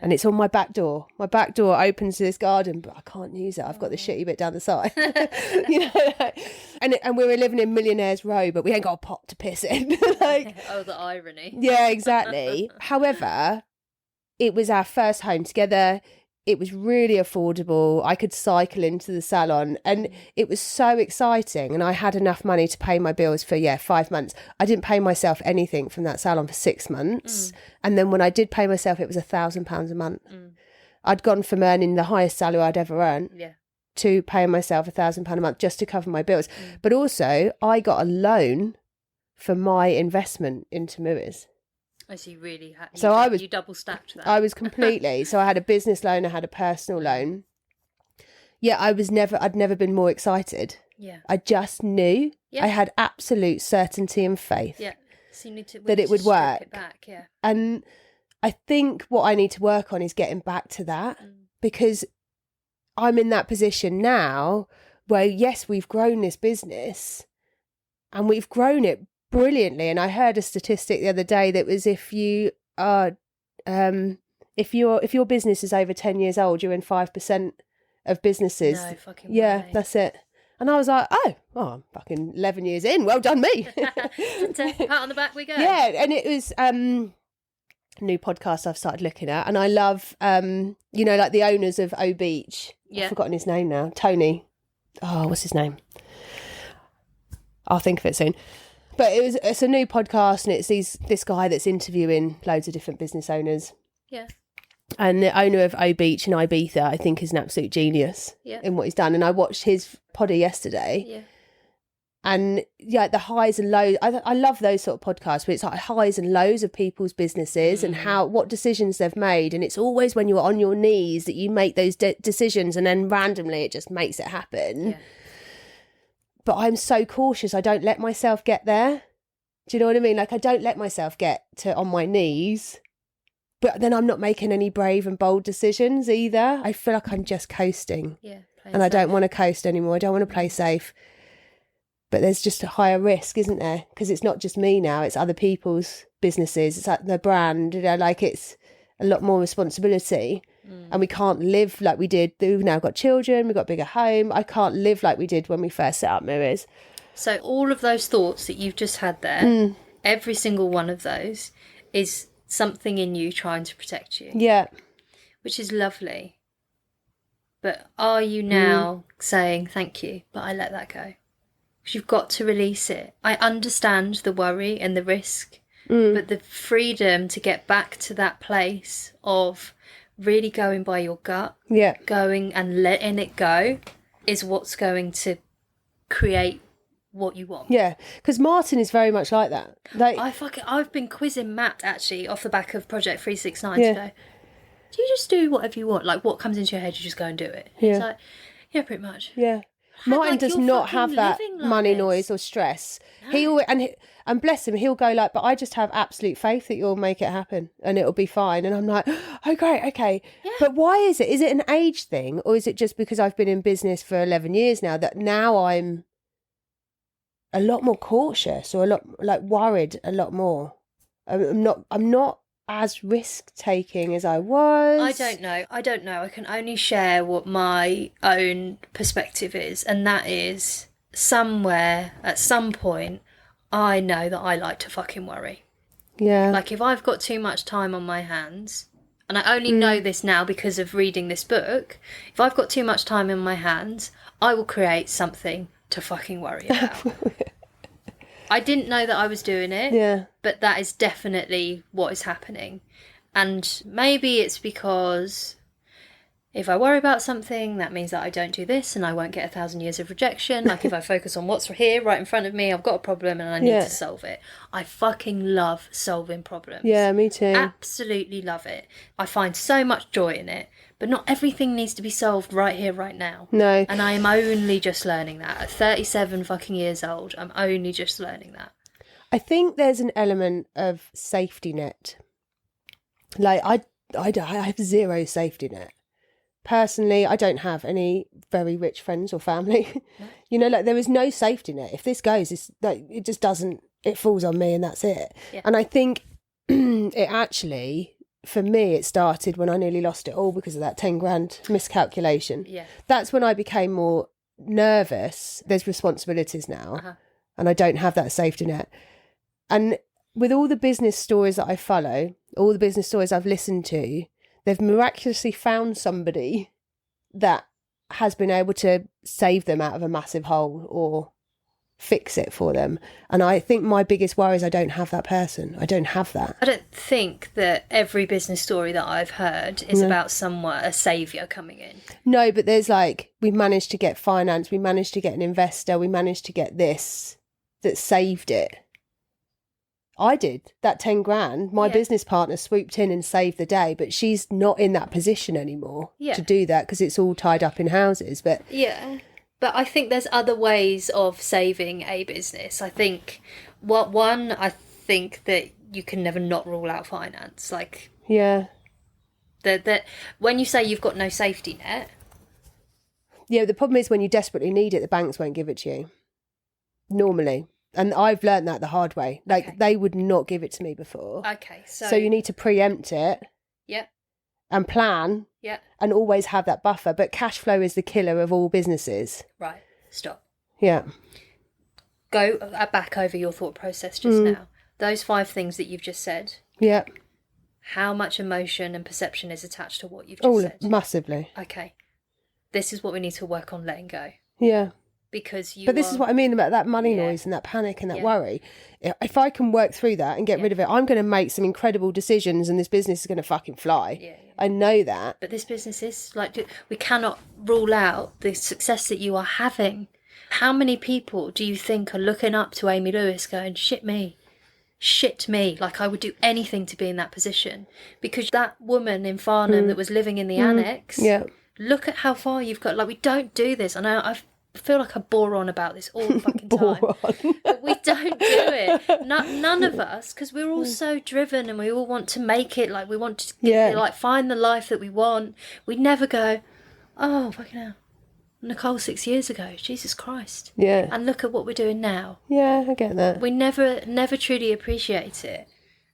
And it's on my back door. My back door opens to this garden, but I can't use it. I've got the shitty bit down the side. You know, and we were living in Millionaire's Row, but we ain't got a pot to piss in. Like, oh, the irony. Yeah, exactly. However, it was our first home together. It was really affordable. I could cycle into the salon, and it was so exciting. And I had enough money to pay my bills for 5 months. I didn't pay myself anything from that salon for 6 months. And then when I did pay myself, it was £1,000 a month. I'd gone from earning the highest salary I'd ever earned to paying myself £1,000 a month just to cover my bills. But also, I got a loan for my investment into Mooeys. So you really had. You double stacked that. I was completely. So I had a business loan, I had a personal loan. Yeah, I'd never been more excited. Yeah. I just knew. I had absolute certainty and faith. Yeah. So you need to that it would work. It back, yeah. And I think what I need to work on is getting back to that, because I'm in that position now where, yes, we've grown this business and we've grown it brilliantly. And I heard a statistic the other day that was, if your business is over 10 years old, you're in 5% of businesses. No fucking way. Yeah, that's it. And I was like, I'm fucking 11 years in. Well done, me. Pat on the back we go. Yeah, and it was a new podcast I've started looking at, and I love, like the owners of O Beach. Yeah. I've forgotten his name now. Tony. Oh, what's his name? I'll think of it soon. But it's a new podcast, and it's this guy that's interviewing loads of different business owners. Yeah. And the owner of O Beach in Ibiza, I think, is an absolute genius in what he's done. And I watched his poddy yesterday. Yeah. And the highs and lows. I love those sort of podcasts where it's like highs and lows of people's businesses and what decisions they've made. And it's always when you're on your knees that you make those decisions, and then randomly it just makes it happen. Yeah. But I'm so cautious. I don't let myself get there. Do you know what I mean? Like, I don't let myself get to on my knees. But then I'm not making any brave and bold decisions either. I feel like I'm just coasting. Yeah. And I don't want to coast anymore. I don't want to play safe. But there's just a higher risk, isn't there? Because it's not just me now. It's other people's businesses. It's like the brand. Like, it's a lot more responsibility. And we can't live like we did. We've now got children. We've got a bigger home. I can't live like we did when we first set up Mooeys. So all of those thoughts that you've just had there, every single one of those is something in you trying to protect you. Yeah. Which is lovely. But are you now saying, thank you, but I let that go? Because you've got to release it. I understand the worry and the risk, but the freedom to get back to that place of really going by your gut, going and letting it go, is what's going to create what you want. Yeah, because Martin is very much like that. Like, I've been quizzing Matt actually off the back of Project 369 today. Do you just do whatever you want? Like, what comes into your head, you just go and do it? He's like, yeah, pretty much. Yeah. Martin does not have that money noise or stress. No. And bless him, he'll go like, but I just have absolute faith that you'll make it happen and it'll be fine. And I'm like, oh, great, okay. Yeah. But why is it? Is it an age thing, or is it just because I've been in business for 11 years now that now I'm a lot more cautious, or a lot like worried a lot more. I'm not as risk taking as I was. I don't know. I can only share what my own perspective is, and that is somewhere at some point I know that I like to fucking worry. Yeah. Like if I've got too much time on my hands, and I only know this now because of reading this book, if I've got too much time in my hands, I will create something to fucking worry about. I didn't know that I was doing it, but that is definitely what is happening. And maybe it's because if I worry about something, that means that I don't do this and I won't get 1,000 years of rejection. Like if I focus on what's here right in front of me, I've got a problem and I need to solve it. I fucking love solving problems. Yeah, me too. Absolutely love it. I find so much joy in it. But not everything needs to be solved right here, right now. No. And I am only just learning that. At 37 fucking years old, I'm only just learning that. I think there's an element of safety net. Like, I have zero safety net. Personally, I don't have any very rich friends or family. No. You know, like, there is no safety net. If this goes, it's like, it just doesn't, it falls on me and that's it. Yeah. And I think it actually... For me, it started when I nearly lost it all because of that 10 grand miscalculation. Yeah. That's when I became more nervous. There's responsibilities now, and I don't have that safety net. And with all the business stories that I follow, all the business stories I've listened to, they've miraculously found somebody that has been able to save them out of a massive hole or fix it for them. And I think my biggest worry is I don't have that person. I don't have that. I don't think that every business story that I've heard is about someone, a saviour coming in. No, but there's like, we managed to get finance, we managed to get an investor, we managed to get this that saved it. I did. That 10 grand, my business partner swooped in and saved the day, but she's not in that position anymore to do that because it's all tied up in houses. But But I think there's other ways of saving a business. I think, I think that you can never not rule out finance. Like, that when you say you've got no safety net. Yeah, the problem is when you desperately need it, the banks won't give it to you. Normally. And I've learned that the hard way. Like, they would not give it to me before. Okay, so you need to preempt it. Yeah. And plan. Yeah. And always have that buffer. But cash flow is the killer of all businesses. Right. Stop. Yeah. Go back over your thought process just now. Those 5 things that you've just said. Yeah. How much emotion and perception is attached to what you've just said? Massively. Okay. This is what we need to work on letting go. Yeah. Because But this is what I mean about that money noise and that panic and that worry. If I can work through that and get rid of it, I'm going to make some incredible decisions and this business is going to fucking fly. Yeah. I know that. But this business is like, we cannot rule out the success that you are having. How many people do you think are looking up to Amy Lewis going, shit me, like I would do anything to be in that position? Because that woman in Farnham that was living in the annex, look at how far you've got. Like, we don't do this. I know I feel like I bore on about this all the fucking time. But we don't do it. None of us, because we're all so driven and we all want to make it. Like, we want to like find the life that we want. We never go, oh, fucking hell, Nicole 6 years ago, Jesus Christ. Yeah. And look at what we're doing now. Yeah, I get that. We never truly appreciate it.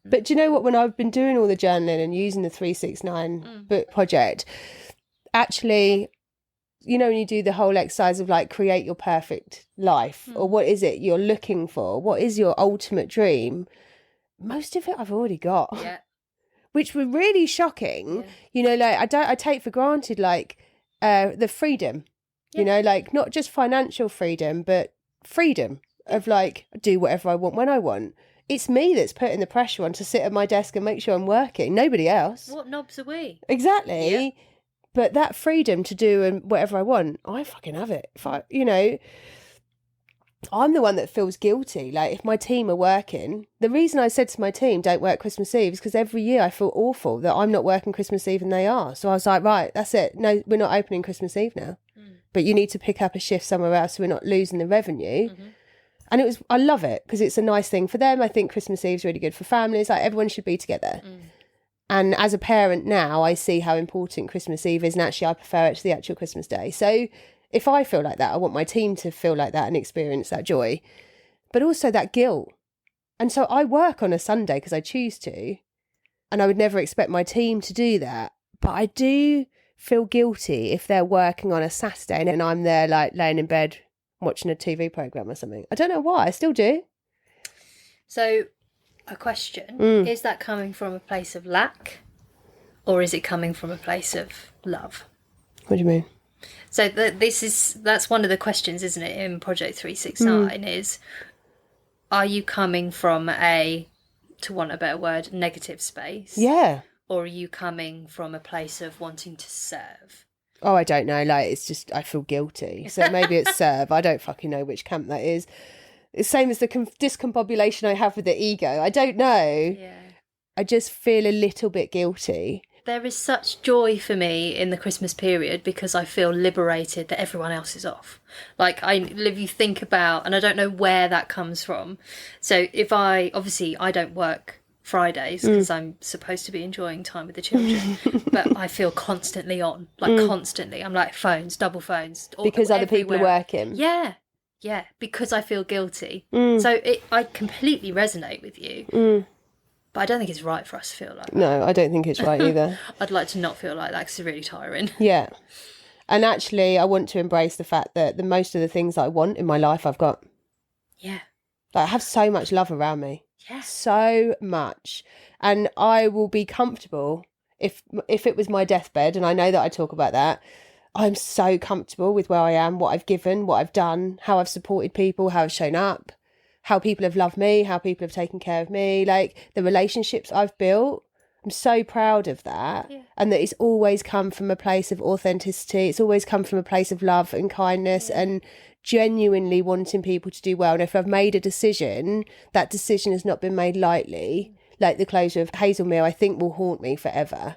But do you know what? When I've been doing all the journaling and using the 369 book project, actually... You know, when you do the whole exercise of like create your perfect life or what is it you're looking for? What is your ultimate dream? Most of it I've already got. Yeah. Which were really shocking. Yeah. You know, like I take for granted like the freedom. Yeah. You know, like not just financial freedom, but freedom of like do whatever I want when I want. It's me that's putting the pressure on to sit at my desk and make sure I'm working. Nobody else. What knobs are we? Exactly. Yeah. But that freedom to do whatever I want, I fucking have it. If I, you know, I'm the one that feels guilty. Like if my team are working, the reason I said to my team, don't work Christmas Eve is because every year I feel awful that I'm not working Christmas Eve and they are. So I was like, right, that's it. No, we're not opening Christmas Eve now. But you need to pick up a shift somewhere else so we're not losing the revenue. And I love it because it's a nice thing for them. I think Christmas Eve is really good for families. Like everyone should be together. And as a parent now, I see how important Christmas Eve is. And actually, I prefer it to the actual Christmas day. So if I feel like that, I want my team to feel like that and experience that joy. but also that guilt. And so I work on a Sunday because I choose to, and I would never expect my team to do that. But I do feel guilty if they're working on a Saturday and I'm there like laying in bed watching a TV programme or something. I don't know why, I still do. So, a question, is that coming from a place of lack or is it coming from a place of love? What do you mean? So that's one of the questions, isn't it, in Project 369 is, are you coming from a, to want a better word, negative space? Yeah. Or are you coming from a place of wanting to serve? Oh, I don't know. Like, it's just, I feel guilty. So maybe it's serve. I don't fucking know which camp that is. It's same as the discombobulation I have with the ego. I don't know. Yeah. I just feel a little bit guilty. There is such joy for me in the Christmas period because I feel liberated that everyone else is off. Like, if you think about, and I don't know where that comes from. So obviously I don't work Fridays because I'm supposed to be enjoying time with the children, but I feel constantly on, like constantly. I'm like double phones. Because other people are working. Yeah, because I feel guilty. So I completely resonate with you. But I don't think it's right for us to feel like that. No, I don't think it's right either. I'd like to not feel like that because it's really tiring. Yeah. And actually, I want to embrace the fact that most of the things that I want in my life, I've got. Yeah. Like, I have so much love around me. Yeah. So much. And I will be comfortable if it was my deathbed, and I know that I talk about that. I'm so comfortable with where I am, what I've given, what I've done, how I've supported people, how I've shown up, how people have loved me, how people have taken care of me, like the relationships I've built. I'm so proud of that. Yeah. And that it's always come from a place of authenticity. It's always come from a place of love and kindness and genuinely wanting people to do well. And if I've made a decision, that decision has not been made lightly. Like the closure of Hazelmere, I think will haunt me forever.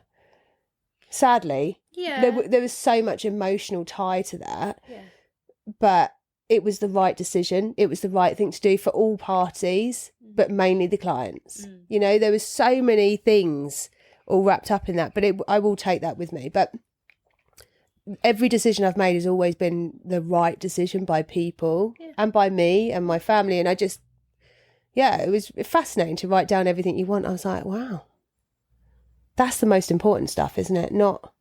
Sadly. Yeah. There was so much emotional tie to that. Yeah. But it was the right decision. It was the right thing to do for all parties, but mainly the clients. You know, there was so many things all wrapped up in that, but I will take that with me. But every decision I've made has always been the right decision by people and by me and my family. And I just, it was fascinating to write down everything you want. I was like, wow, that's the most important stuff, isn't it? Not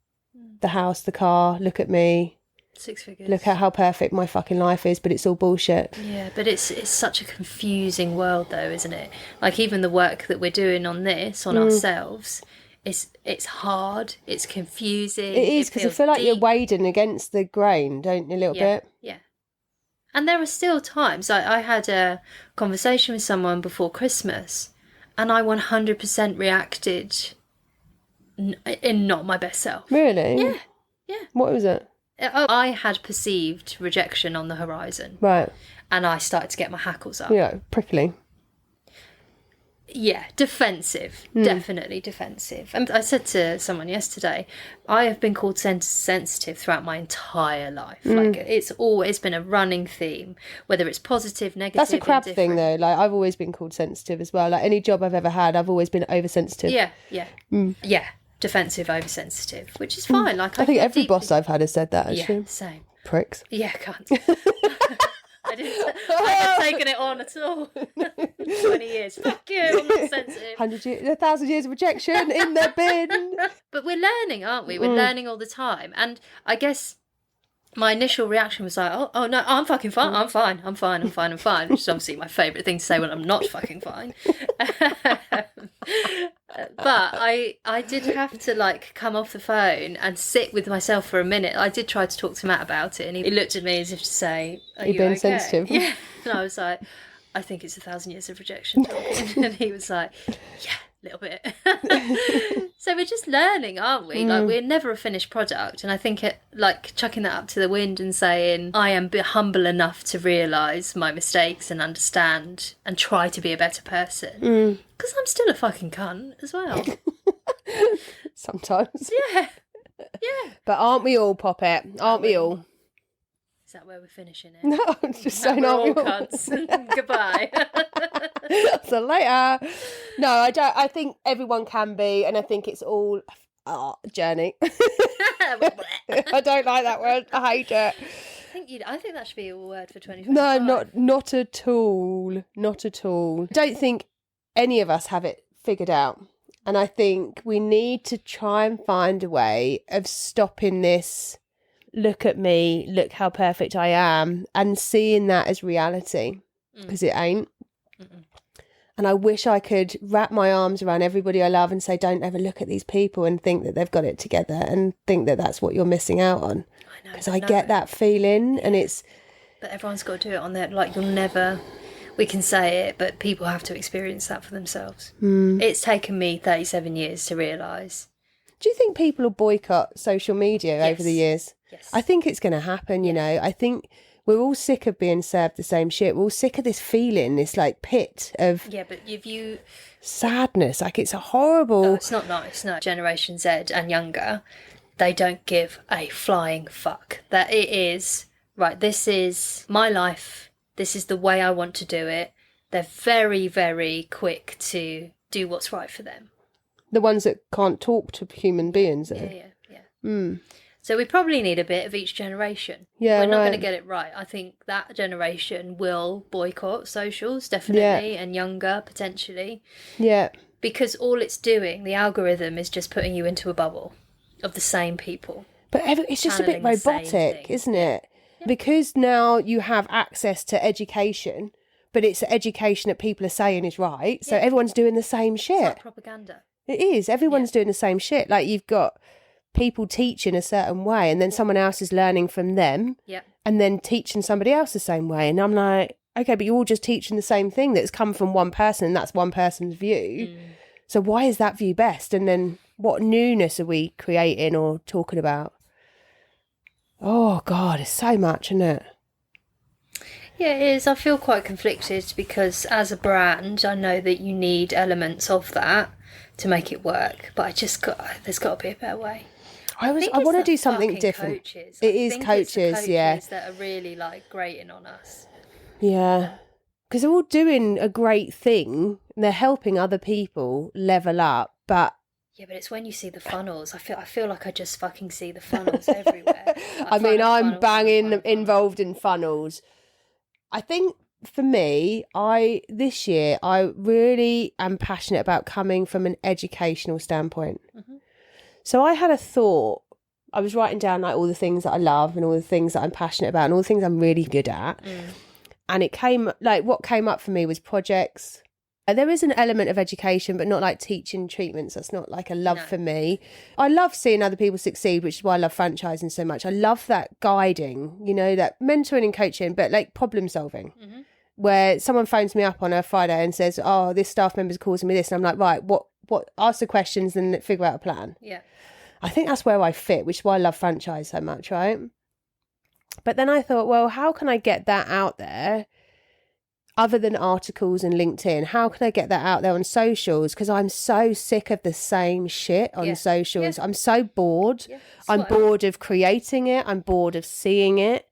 the house, the car, look at me. 6 figures. Look at how perfect my fucking life is, but it's all bullshit. Yeah, but it's such a confusing world though, isn't it? Like even the work that we're doing on this, on ourselves, it's hard, it's confusing. It is, because I feel like you're wading against the grain, don't you, a little bit? Yeah. And there are still times, I had a conversation with someone before Christmas and I 100% reacted in not my best self. Really? Yeah. What was it? I had perceived rejection on the horizon. Right. And I started to get my hackles up. Yeah, prickly. Yeah, defensive. Definitely defensive. And I said to someone yesterday, I have been called sensitive throughout my entire life. Like it's always been a running theme, whether it's positive, negative. That's a crap thing though. Like I've always been called sensitive as well. Like any job I've ever had, I've always been oversensitive. Yeah. Defensive, oversensitive, which is fine. Like I think every boss I've had has said that. Actually. Yeah, same. Pricks. Yeah, can't. I haven't taken it on at all. 20 years. Fuck you, I'm not sensitive. 1,000 years of rejection in the bin. But we're learning, aren't we? We're learning all the time. And I guess my initial reaction was like, oh no, I'm fucking fine. I'm fine. Which is obviously my favourite thing to say when I'm not fucking fine. But I did have to like come off the phone and sit with myself for a minute. I did try to talk to Matt about it and he looked at me as if to say, are you been okay? sensitive? Yeah. And I was like, I think it's 1,000 years of rejection talking. And he was like, yeah, a little bit. So we're just learning, aren't we? Like we're never a finished product. And I think like chucking that up to the wind and saying I am humble enough to realise my mistakes and understand and try to be a better person. Because I'm still a fucking cunt as well. Sometimes. Yeah. But aren't we all, Poppet? Aren't we all? Is that where we're finishing it? No, I'm just saying, aren't we all? Cunts. Goodbye. So later. No, I don't. I think everyone can be, and I think it's all journey. I don't like that word. I hate it. I think that should be a word for 2025. No, not at all. Not at all. I don't think any of us have it figured out. And I think we need to try and find a way of stopping this, look at me, look how perfect I am, and seeing that as reality, because it ain't. Mm-mm. And I wish I could wrap my arms around everybody I love and say, don't ever look at these people and think that they've got it together and think that that's what you're missing out on. I know. Because I get that feeling, and it's... But everyone's got to do it on their... Like, you'll never... We can say it, but people have to experience that for themselves. It's taken me 37 years to realise. Do you think people will boycott social media over the years? Yes. I think it's going to happen, you know. I think we're all sick of being served the same shit. We're all sick of this feeling, this like pit of... Yeah, but if you... sadness. Like, it's a horrible... No, it's not nice. No. Generation Z and younger, they don't give a flying fuck. That it is, right, this is my life. This is the way I want to do it. They're very, very quick to do what's right for them. The ones that can't talk to human beings. Yeah. So we probably need a bit of each generation. Yeah, we're not going to get it right. I think that generation will boycott socials, definitely, and younger, potentially. Yeah. Because all it's doing, the algorithm, is just putting you into a bubble of the same people. But it's just a bit robotic, isn't it? Yeah. Because now you have access to education, but it's education that people are saying is right. So everyone's doing the same shit. It's like propaganda. It is. Everyone's doing the same shit. Like, you've got people teaching a certain way, and then someone else is learning from them, and then teaching somebody else the same way. And I'm like, okay, but you're all just teaching the same thing that's come from one person, and that's one person's view. So why is that view best? And then what newness are we creating or talking about? Oh, God, it's so much, isn't it? Yeah, it is. I feel quite conflicted because as a brand, I know that you need elements of that to make it work. But there's got to be a better way. I want to do something different. Coaches. It is coaches, that are really like grating on us. Yeah, because they're all doing a great thing. And they're helping other people level up, but... Yeah, but it's when you see the funnels. I feel like I just fucking see the funnels everywhere. I'm banging involved in funnels. I think for me, this year, I really am passionate about coming from an educational standpoint. Mm-hmm. So I had a thought. I was writing down like all the things that I love and all the things that I'm passionate about and all the things I'm really good at. And what came up for me was projects. There is an element of education, but not like teaching treatments. That's not like a love for me. I love seeing other people succeed, which is why I love franchising so much. I love that guiding, that mentoring and coaching, but like problem solving, where someone phones me up on a Friday and says, oh, this staff member's causing me this. And I'm like, right, what, ask the questions and figure out a plan. Yeah. I think that's where I fit, which is why I love franchise so much, right? But then I thought, well, how can I get that out there? Other than articles and LinkedIn, how can I get that out there on socials? Because I'm so sick of the same shit on socials. I'm so bored. I'm bored of creating it. I'm bored of seeing it.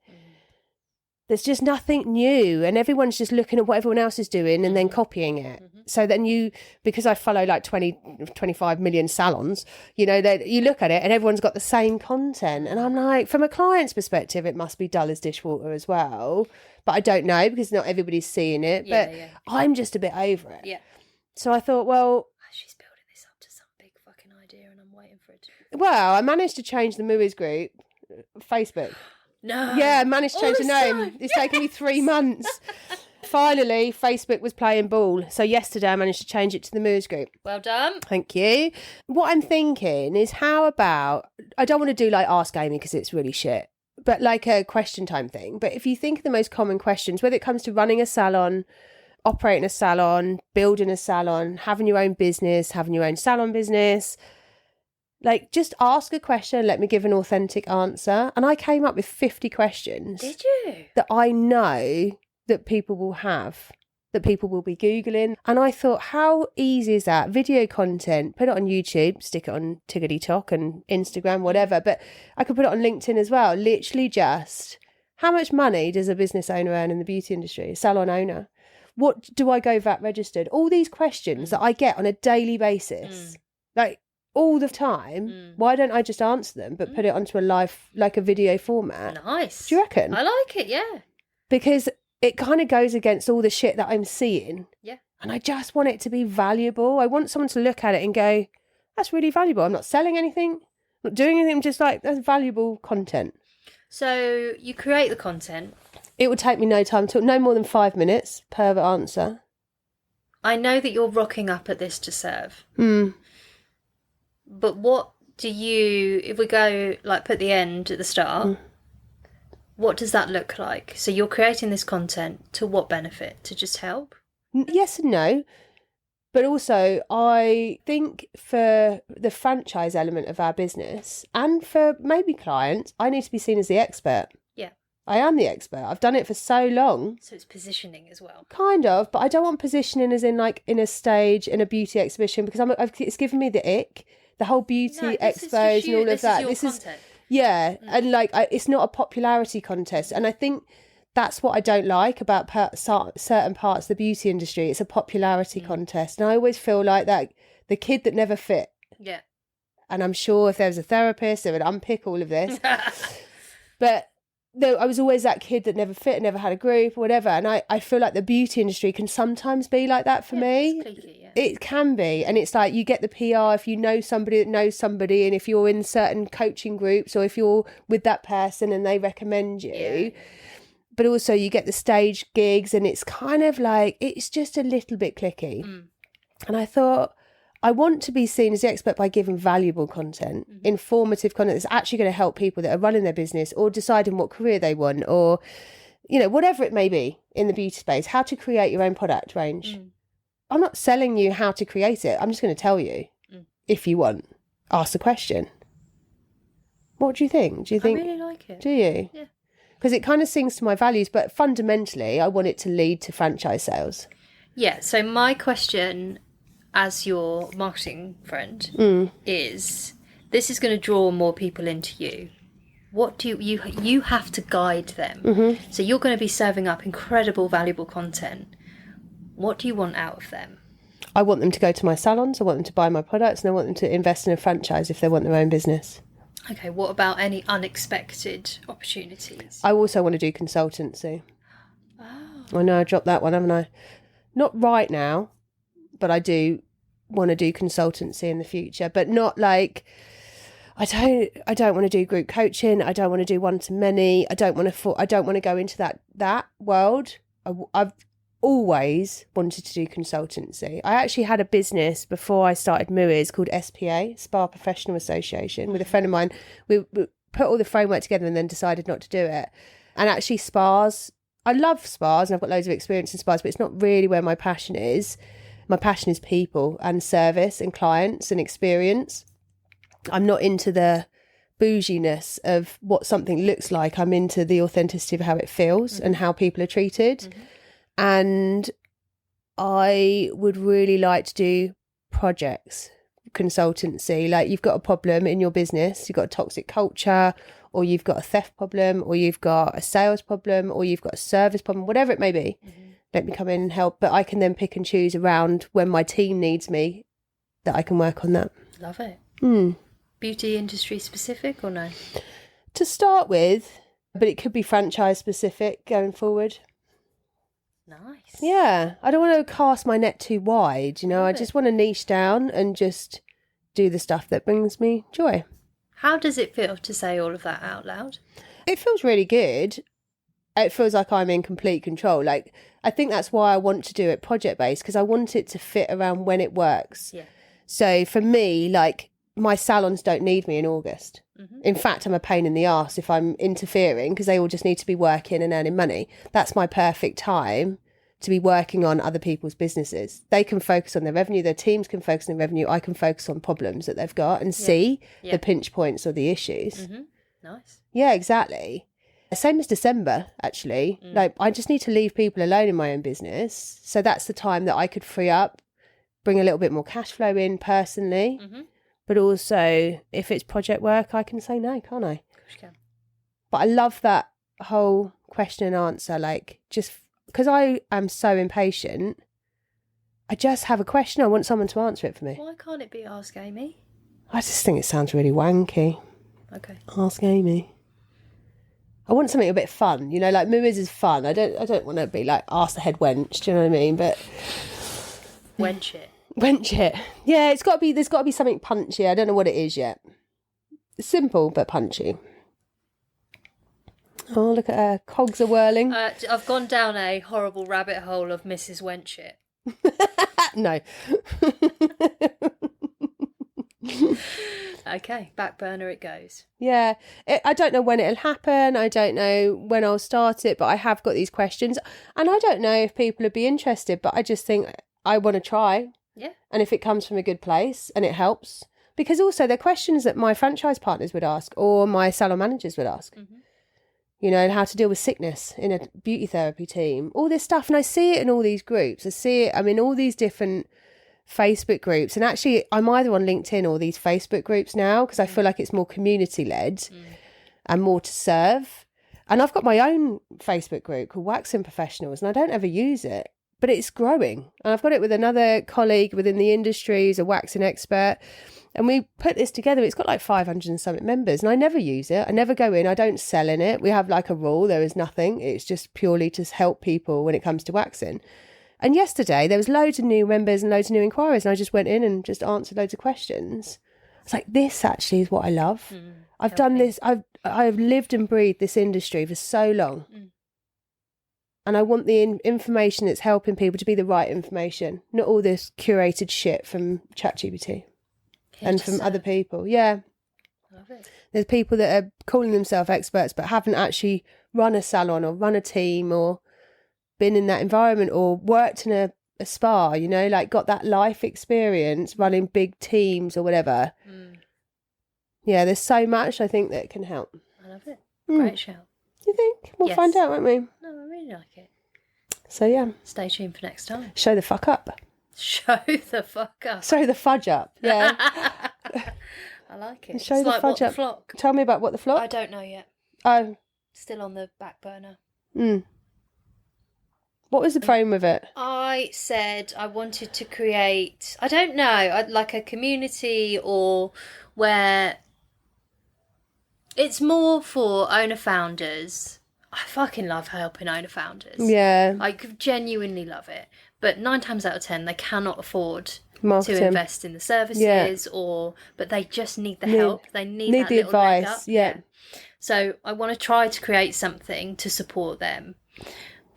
There's just nothing new, and everyone's just looking at what everyone else is doing and then copying it. So then because I follow like 25 million salons, that you look at it and everyone's got the same content. And I'm like, from a client's perspective, it must be dull as dishwater as well. But I don't know because not everybody's seeing it. But I'm just a bit over it. Yeah. So I thought, well... She's building this up to some big fucking idea and I'm waiting for it to... Well, I managed to change the Mooeys group, Facebook. No. Yeah, I managed to change the name. It's taken me 3 months. Finally, Facebook was playing ball. So yesterday I managed to change it to the Mooeys group. Well done. Thank you. What I'm thinking is how about... I don't want to do like Ask Amy because it's really shit. But like a question time thing. But if you think of the most common questions, whether it comes to running a salon, operating a salon, building a salon, having your own business, having your own salon business, like just ask a question, let me give an authentic answer. And I came up with 50 questions. Did you? That I know that people will have, that people will be Googling. And I thought, how easy is that? Video content, put it on YouTube, stick it on TikTok and Instagram, whatever. But I could put it on LinkedIn as well. Literally just, how much money does a business owner earn in the beauty industry? A salon owner? What do I go VAT registered? All these questions that I get on a daily basis. Like, all the time, why don't I just answer them but put it onto a live, like a video format? Nice. Do you reckon? I like it, yeah. Because it kind of goes against all the shit that I'm seeing. Yeah. And I just want it to be valuable. I want someone to look at it and go, that's really valuable. I'm not selling anything, I'm not doing anything. I'm just like, that's valuable content. So you create the content. It would take me no time, no more than 5 minutes per answer. I know that you're rocking up at this to serve. But what do you, if we go like put the end at the start, what does that look like? So you're creating this content to what benefit? To just help? Yes and no. But also, I think for the franchise element of our business and for maybe clients, I need to be seen as the expert. Yeah. I am the expert. I've done it for so long. So it's positioning as well. Kind of, but I don't want positioning as in like in a stage, in a beauty exhibition, because it's given me the ick. The whole beauty expos and all of that. This is yeah, and like it's not a popularity contest, and I think that's what I don't like about certain parts of the beauty industry. It's a popularity contest, and I always feel like that the kid that never fit. Yeah, and I'm sure if there was a therapist, they would unpick all of this. But I was always that kid that never fit, never had a group or whatever, and I feel like the beauty industry can sometimes be like that for me. It's cliquey, yeah. It can be, and it's like you get the PR if you know somebody that knows somebody, and if you're in certain coaching groups or if you're with that person and they recommend you. Yeah. But also you get the stage gigs, and it's kind of like it's just a little bit cliquey. And I thought, I want to be seen as the expert by giving valuable content, informative content that's actually going to help people that are running their business or deciding what career they want, or, you know, whatever it may be in the beauty space, how to create your own product range. I'm not selling you how to create it. I'm just going to tell you, if you want, ask the question. What do you think? Do you think? I really like it. Do you? Yeah. Because it kind of sings to my values, but fundamentally, I want it to lead to franchise sales. Yeah. So my question, as your marketing friend, is this is going to draw more people into you. What do you have to guide them? So you're going to be serving up incredible, valuable content. What do you want out of them? I want them to go to my salons, I want them to buy my products, and I want them to invest in a franchise if they want their own business. Okay, what about any unexpected opportunities? I also want to do consultancy. Oh. I know I dropped that one, haven't I? Not right now, but I do want to do consultancy in the future, but not like I don't want to do group coaching. I don't want to do one-to-many. I don't want to go into that world. I've always wanted to do consultancy. I actually had a business before I started Mooeys called SPA, Spa Professional Association, with a friend of mine. We put all the framework together and then decided not to do it. And actually spas, I love spas and I've got loads of experience in spas, but it's not really where my passion is. My passion is people and service and clients and experience. I'm not into the bouginess of what something looks like. I'm into the authenticity of how it feels and how people are treated. And I would really like to do projects, consultancy. Like you've got a problem in your business, you've got a toxic culture, or you've got a theft problem, or you've got a sales problem, or you've got a service problem, whatever it may be. Let me come in and help. But I can then pick and choose around when my team needs me that I can work on that. Love it. Beauty industry specific or no? To start with, but it could be franchise specific going forward. Nice. Yeah. I don't want to cast my net too wide, you know. I just want to niche down and just do the stuff that brings me joy. How does it feel to say all of that out loud? It feels really good. It feels like I'm in complete control. Like, I think that's why I want to do it project-based, because I want it to fit around when it works. Yeah. So for me, like, my salons don't need me in August. In fact, I'm a pain in the arse if I'm interfering, because they all just need to be working and earning money. That's my perfect time to be working on other people's businesses. They can focus on their revenue, their teams can focus on their revenue, I can focus on problems that they've got and see the pinch points or the issues. Nice. Yeah, exactly. Same as December, actually. Like, I just need to leave people alone in my own business. So that's the time that I could free up, bring a little bit more cash flow in personally. But also, if it's project work, I can say no, can't I? Of course you can. But I love that whole question and answer, like, just because I am so impatient, I just have a question. I want someone to answer it for me. Why can't it be Ask Amy? I just think it sounds really wanky. Okay. Ask Amy. I want something a bit fun, you know, like Mooeys is fun. I don't want to be like ask the head wench, do you know what I mean? But wench it. Wench it. Yeah, there's got to be something punchy. I don't know what it is yet. Simple but punchy. Oh, look at her. Cogs are whirling. I've gone down a horrible rabbit hole of Mrs. Wenchit. No. Okay, back burner it goes. Yeah. I don't know when it'll happen. I don't know when I'll start it, but I have got these questions. And I don't know if people would be interested, but I just think I want to try. Yeah. And if it comes from a good place and it helps. Because also they're questions that my franchise partners would ask or my salon managers would ask. Mm-hmm. You know, how to deal with sickness in a beauty therapy team, all this stuff. And I see it in all these groups. I see it, all these different Facebook groups. And actually, I'm either on LinkedIn or these Facebook groups now because I feel like it's more community-led and more to serve. And I've got my own Facebook group called Waxing Professionals and I don't ever use it, but it's growing. And I've got it with another colleague within the industry who's a waxing expert. And we put this together. It's got like 500 and something members and I never use it. I never go in. I don't sell in it. We have like a rule. There is nothing. It's just purely to help people when it comes to waxing. And yesterday there was loads of new members and loads of new inquiries. And I just went in and just answered loads of questions. It's like, this actually is what I love. I've done this. I've lived and breathed this industry for so long. And I want the information that's helping people to be the right information. Not all this curated shit from ChatGPT. And from other people, yeah. Love it. There's people that are calling themselves experts but haven't actually run a salon or run a team or been in that environment or worked in a spa, you know, like got that life experience running big teams or whatever. Yeah, there's so much I think that can help. I love it. Great show. You think? We'll find out, won't we? No, I really like it. So, yeah. Stay tuned for next time. Show the fuck up. Show the fuck up. Show the fudge up, yeah. I like it. Show it's the like fudge what up. The flock. Tell me about What the Flock. I don't know yet. Oh. Still on the back burner. What was the frame of it? I said I wanted to create, I don't know, like a community or where it's more for owner-founders. I fucking love helping owner-founders. Yeah. I genuinely love it. But 9 times out of 10, they cannot afford Marketing. to invest in the services but they just need the help. They need that the little leg advice, up. yeah. So I want to try to create something to support them.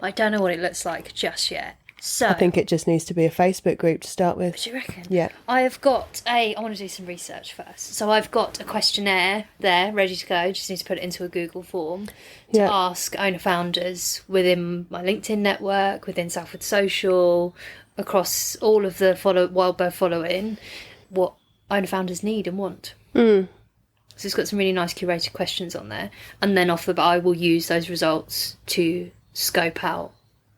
I don't know what it looks like just yet. So I think it just needs to be a Facebook group to start with. do you reckon? Yeah. I want to do some research first. So I've got a questionnaire there ready to go. Just need to put it into a Google form to ask owner-founders within my LinkedIn network, within Southwood Social, across all of the WildBird following, what owner-founders need and want. So it's got some really nice curated questions on there. And then off the bat, I will use those results to scope out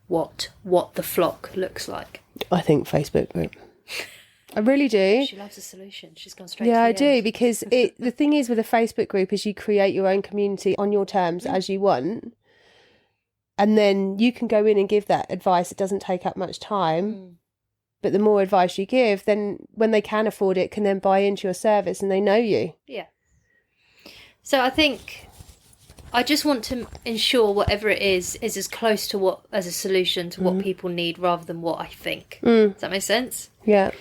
what the flock looks like. I think Facebook group. I really do. She loves a solution. She's gone straight. Yeah, to the I do end. because the thing is with a Facebook group is you create your own community on your terms as you want, and then you can go in and give that advice. It doesn't take up much time, but the more advice you give, then when they can afford it, can then buy into your service and they know you. Yeah. So I think I just want to ensure whatever it is as close to as a solution to what people need rather than what I think. Does that make sense? Yeah.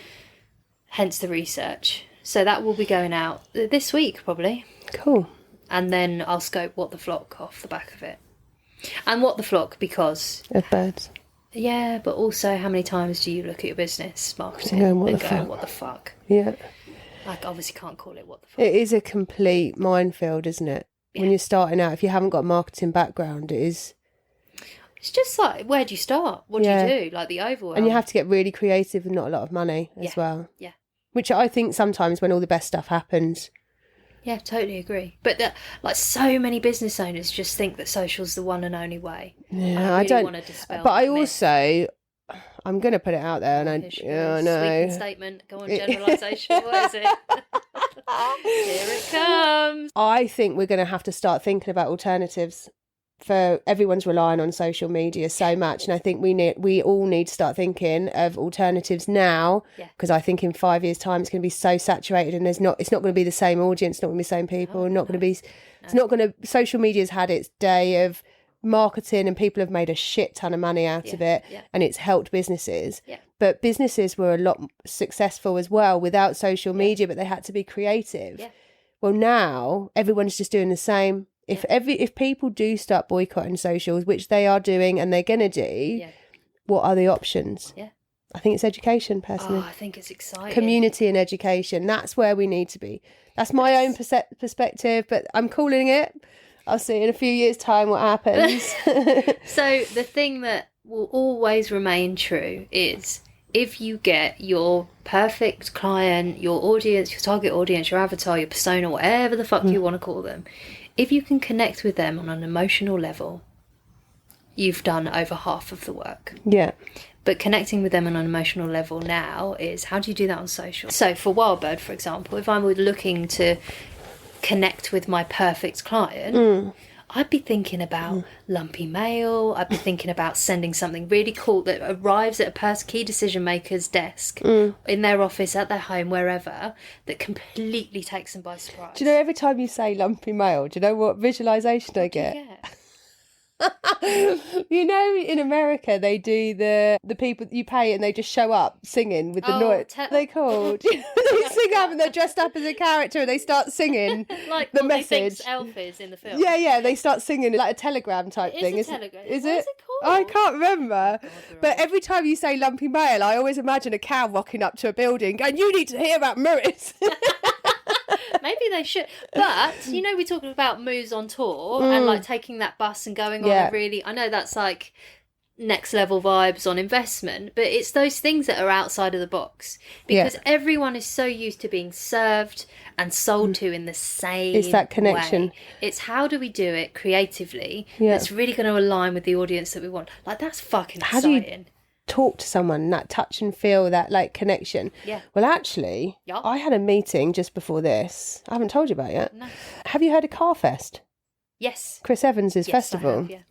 Hence the research. So that will be going out this week probably. Cool. And then I'll scope What the Flock off the back of it. And What the Flock because... Of birds. Yeah, but also how many times do you look at your business marketing Going, what and the go, fuck? what the fuck? Yeah. Like, obviously can't call it What the Fuck. It is a complete minefield, isn't it? Yeah. When you're starting out, if you haven't got a marketing background, it is... It's just like, where do you start? What do you do? Like the overwhelm. And you have to get really creative and not a lot of money as well. Yeah. Which I think sometimes when all the best stuff happens... Yeah, totally agree. But like so many business owners just think that social's the one and only way. Yeah, I I don't want to dispel But I that myth. also... I'm going to put it out there and I Here she goes. know. Sweeping statement. Go on, generalisation. What is it? Here it comes. I think we're going to have to start thinking about alternatives for everyone's relying on social media so much, and I think we all need to start thinking of alternatives now, because I think in 5 years' time it's going to be so saturated, and it's not going to be the same audience, not going to be the same people, social media's had its day of marketing, and people have made a shit ton of money out of it, and it's helped businesses. But businesses were a lot successful as well without social media, but they had to be creative. Well, now everyone's just doing the same. If people do start boycotting socials, which they are doing and they're going to do, what are the options? I think it's education, personally. I think it's exciting. Community and education. That's where we need to be. That's my own perspective, but I'm calling it. I'll see in a few years' time what happens. So the thing that will always remain true is if you get your perfect client, your audience, your target audience, your avatar, your persona, whatever the fuck you want to call them, if you can connect with them on an emotional level, you've done over half of the work. Yeah. But connecting with them on an emotional level now is, how do you do that on social? So for WildBird, for example, if I were looking to connect with my perfect client, I'd be thinking about lumpy mail. I'd be thinking about sending something really cool that arrives at a key decision maker's desk, in their office, at their home, wherever, that completely takes them by surprise. Do you know, every time you say lumpy mail, do you know what visualisation I get? You know, in America they do the people you pay and they just show up singing with the noise. They called. They sing up and they're dressed up as a character and they start singing like the what message. They think Elf is in the film. Yeah, they start singing like a telegram type thing. Is it? Is it called? I can't remember. But every time you say lumpy mail, I always imagine a cow rocking up to a building going, "You need to hear about Mooeys." Maybe they should. But, you know, we're talking about Moos on tour and like taking that bus and going on a really, I know that's like next level vibes on investment, but it's those things that are outside of the box, because everyone is so used to being served and sold to in the same It's that connection. way. It's how do we do it creatively that's really going to align with the audience that we want. Like, that's fucking exciting. Talk to someone, that touch and feel, that like connection. Well, actually, I had a meeting just before this. I haven't told you about it yet. No. Have you heard of Carfest? Yes. Chris Evans's festival. I have,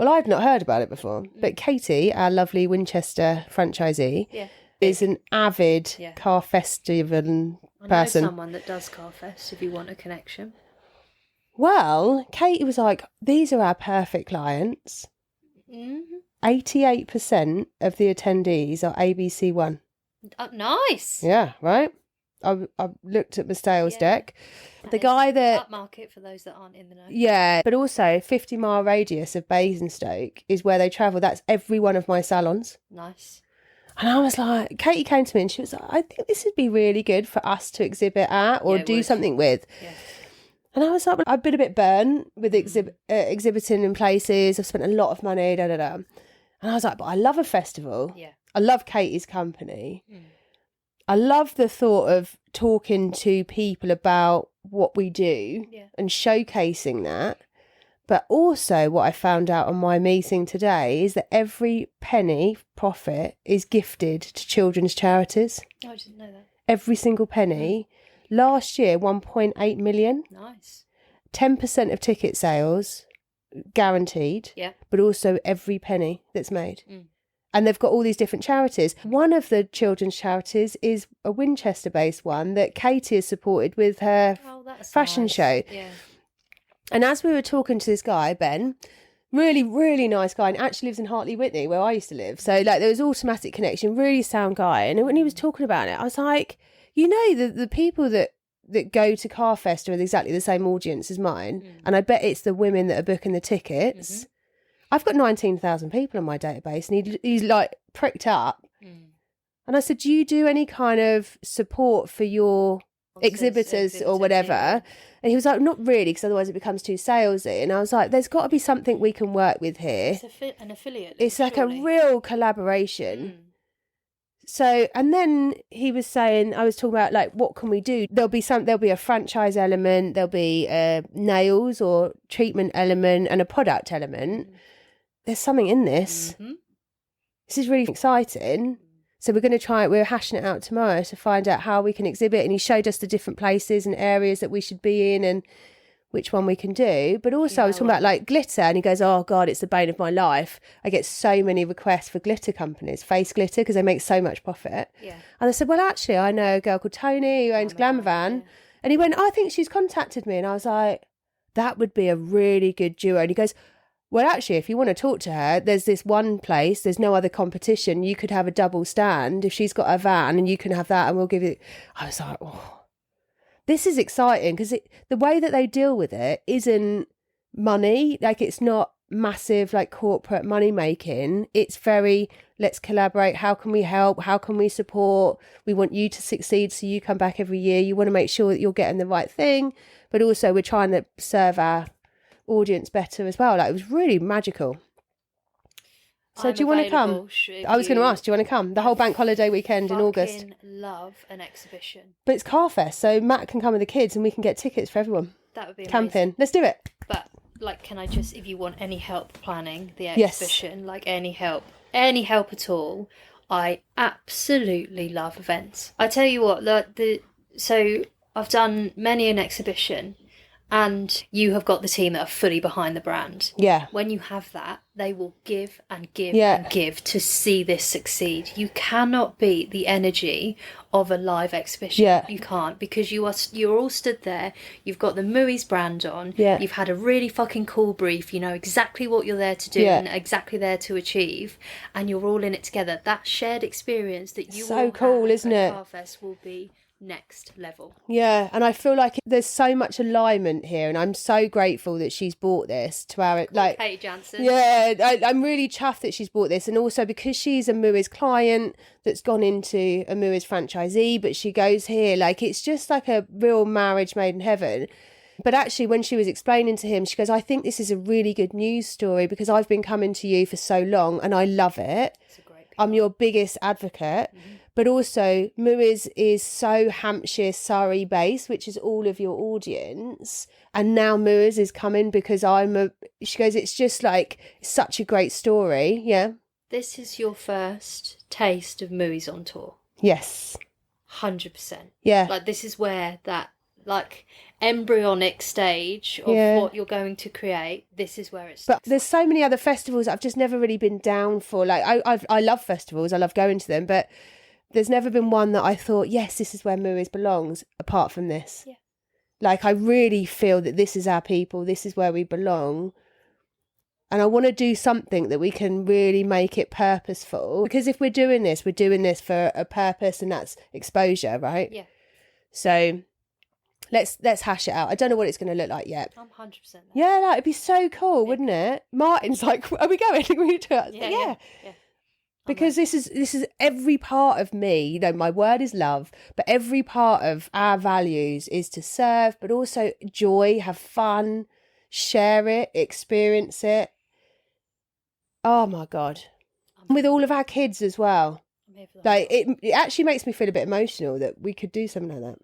Well, I've not heard about it before, but Katie, our lovely Winchester franchisee, is an avid car festival person. I know someone that does Carfest if you want a connection. Well, Katie was like, these are our perfect clients. 88% of the attendees are ABC1. Nice. Yeah, right? I looked at my sales deck. The guy that... Upmarket for those that aren't in the know. Yeah, but also 50-mile radius of Basingstoke is where they travel. That's every one of my salons. Nice. And I was like, Katie came to me and she was like, I think this would be really good for us to exhibit at or do something with. Yeah. And I was like, I've been a bit burnt with exhibiting in places. I've spent a lot of money, And I was like, but I love a festival. Yeah. I love Katie's company. I love the thought of talking to people about what we do and showcasing that. But also what I found out on my meeting today is that every penny profit is gifted to children's charities. Oh, I didn't know that. Every single penny. Last year, 1.8 million. Nice. 10% of ticket sales guaranteed. Yeah. But also every penny that's made. And they've got all these different charities. One of the children's charities is a Winchester-based one that Katie has supported with her fashion show. Yeah. And as we were talking to this guy, Ben, really, really nice guy, and actually lives in Hartley Whitney, where I used to live. So like there was automatic connection, really sound guy. And when he was talking about it, I was like, you know, the people that go to Carfest are exactly the same audience as mine. And I bet it's the women that are booking the tickets. I've got 19,000 people on my database, and he's like pricked up. And I said, do you do any kind of support for your exhibitors or whatever? Yeah. And he was like, not really, because otherwise it becomes too salesy. And I was like, there's got to be something we can work with here. It's an affiliate. It's like a real collaboration. So, and then he was saying, I was talking about like, what can we do? There'll be a franchise element, there'll be a nails or treatment element and a product element. There's something in this. This is really exciting. So we're going to try it. We're hashing it out tomorrow to find out how we can exhibit. And he showed us the different places and areas that we should be in. And which one we can do. But also I was talking about like glitter, and he goes, oh God, it's the bane of my life. I get so many requests for glitter companies, face glitter, because they make so much profit. Yeah. And I said, well, actually, I know a girl called Tony who owns Glamourvan. And he went, I think she's contacted me. And I was like, that would be a really good duo. And he goes, well, actually, if you want to talk to her, there's this one place, there's no other competition. You could have a double stand if she's got a van, and you can have that, and we'll give you. I was like, oh, this is exciting, because the way that they deal with it isn't money. Like, it's not massive, like, corporate money making. It's very, let's collaborate. How can we help? How can we support? We want you to succeed, so you come back every year. You want to make sure that you're getting the right thing, but also we're trying to serve our audience better as well. Like, it was really magical. So do you want to come? I was going to ask, do you want to come? The whole bank holiday weekend in August. Love an exhibition. But it's Car Fest, so Matt can come with the kids and we can get tickets for everyone. That would be amazing. Camping. Let's do it. But, like, can I just, if you want any help planning the exhibition, like any help at all, I absolutely love events. I tell you what, so I've done many an exhibition, and you have got the team that are fully behind the brand. Yeah. When you have that, they will give and give and give to see this succeed. You cannot beat the energy of a live exhibition. Yeah. You can't, because you're all stood there. You've got the Mooeys brand on. Yeah. You've had a really fucking cool brief. You know exactly what you're there to do and exactly there to achieve, and you're all in it together. That shared experience that you so cool, isn't it? Carfest will be next level. Yeah, and I feel like there's so much alignment here, and I'm so grateful that she's brought this to our Katie Jansen. Yeah, I'm really chuffed that she's brought this, and also because she's a Mooeys client that's gone into a Mooeys franchisee, but she goes here, like, it's just like a real marriage made in heaven. But actually, when she was explaining to him, she goes, I think this is a really good news story, because I've been coming to you for so long and I love it. It's a great PR. I'm your biggest advocate. Mm-hmm. But also, Mooeys is so Hampshire, Surrey based, which is all of your audience. And now Mooeys is coming because she goes, it's just like such a great story. Yeah. This is your first taste of Mooeys on tour. Yes. 100%. Yeah. Like, this is where that, like, embryonic stage of what you're going to create, this is where it's. But there's so many other festivals I've just never really been down for. Like, I love festivals. I love going to them, but there's never been one that I thought, yes, this is where Mooeys belongs, apart from this. Yeah. Like, I really feel that this is our people, this is where we belong. And I want to do something that we can really make it purposeful. Because if we're doing this for a purpose, and that's exposure, right? Yeah. So let's hash it out. I don't know what it's going to look like yet. I'm 100% there. Yeah, like, it'd be so cool, wouldn't it? Martin's like, are we going? Yeah. Because this is every part of me. You know, my word is love, but every part of our values is to serve, but also joy, have fun, share it, experience it. Oh my God. With all of our kids as well. Like, it actually makes me feel a bit emotional that we could do something like that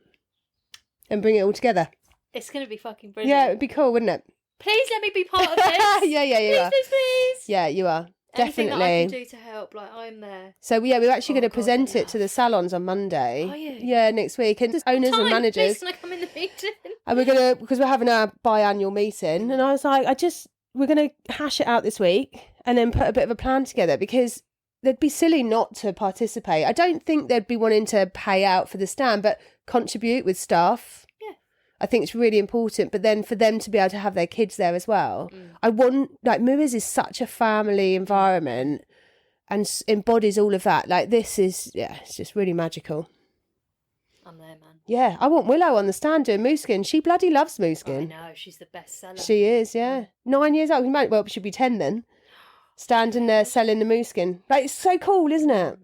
and bring it all together. It's going to be fucking brilliant. Yeah, it'd be cool, wouldn't it? Please let me be part of this. Yeah, you are. Please. Yeah, you are. Anything Definitely. that I can do to help, like, I'm there. So we're actually going to present it to the salons on Monday. Are you? Yeah, next week. And owners and managers. Please, can I come in the meeting? And because we're having our biannual meeting, and I was like, we're going to hash it out this week and then put a bit of a plan together, because they'd be silly not to participate. I don't think they'd be wanting to pay out for the stand, but contribute with stuff. I think it's really important, but then for them to be able to have their kids there as well. I want, like, Mooeys is such a family environment and embodies all of that. Like, this is, it's just really magical. I'm there, man. Yeah, I want Willow on the stand doing Mooskin. She bloody loves Mooskin. I know, she's the best seller. She is, yeah. 9 years old. Well, she'll be 10 then. Standing there selling the Mooskin. Like, it's so cool, isn't it?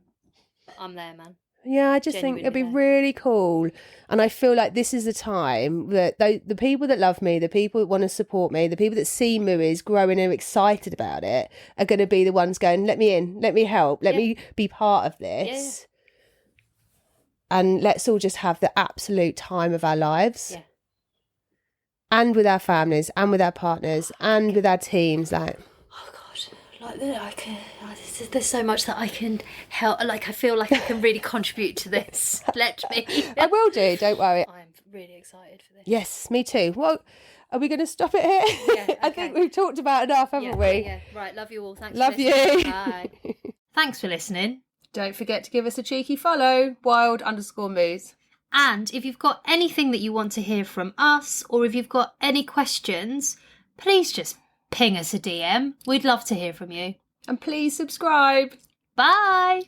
I'm there, man. Yeah, I just think it'd be really cool. And I feel like this is the time that the people that love me, the people that want to support me, the people that see Mooeys growing and are excited about it are going to be the ones going, let me in, let me help, let me be part of this. Yeah. And let's all just have the absolute time of our lives. Yeah. And with our families and with our partners and with our teams, like... There's so much that I can help. Like, I feel like I can really contribute to this. Let me. I will do. Don't worry. I'm really excited for this. Yes, me too. Well, Are we going to stop it here? Yeah, okay. I think we've talked about enough, haven't we? Yeah. Right, love you all. Thanks Love for listening. you. Bye. Thanks for listening. Don't forget to give us a cheeky follow, wild_moos. And if you've got anything that you want to hear from us, or if you've got any questions, please just ping us a DM. We'd love to hear from you. And please subscribe. Bye.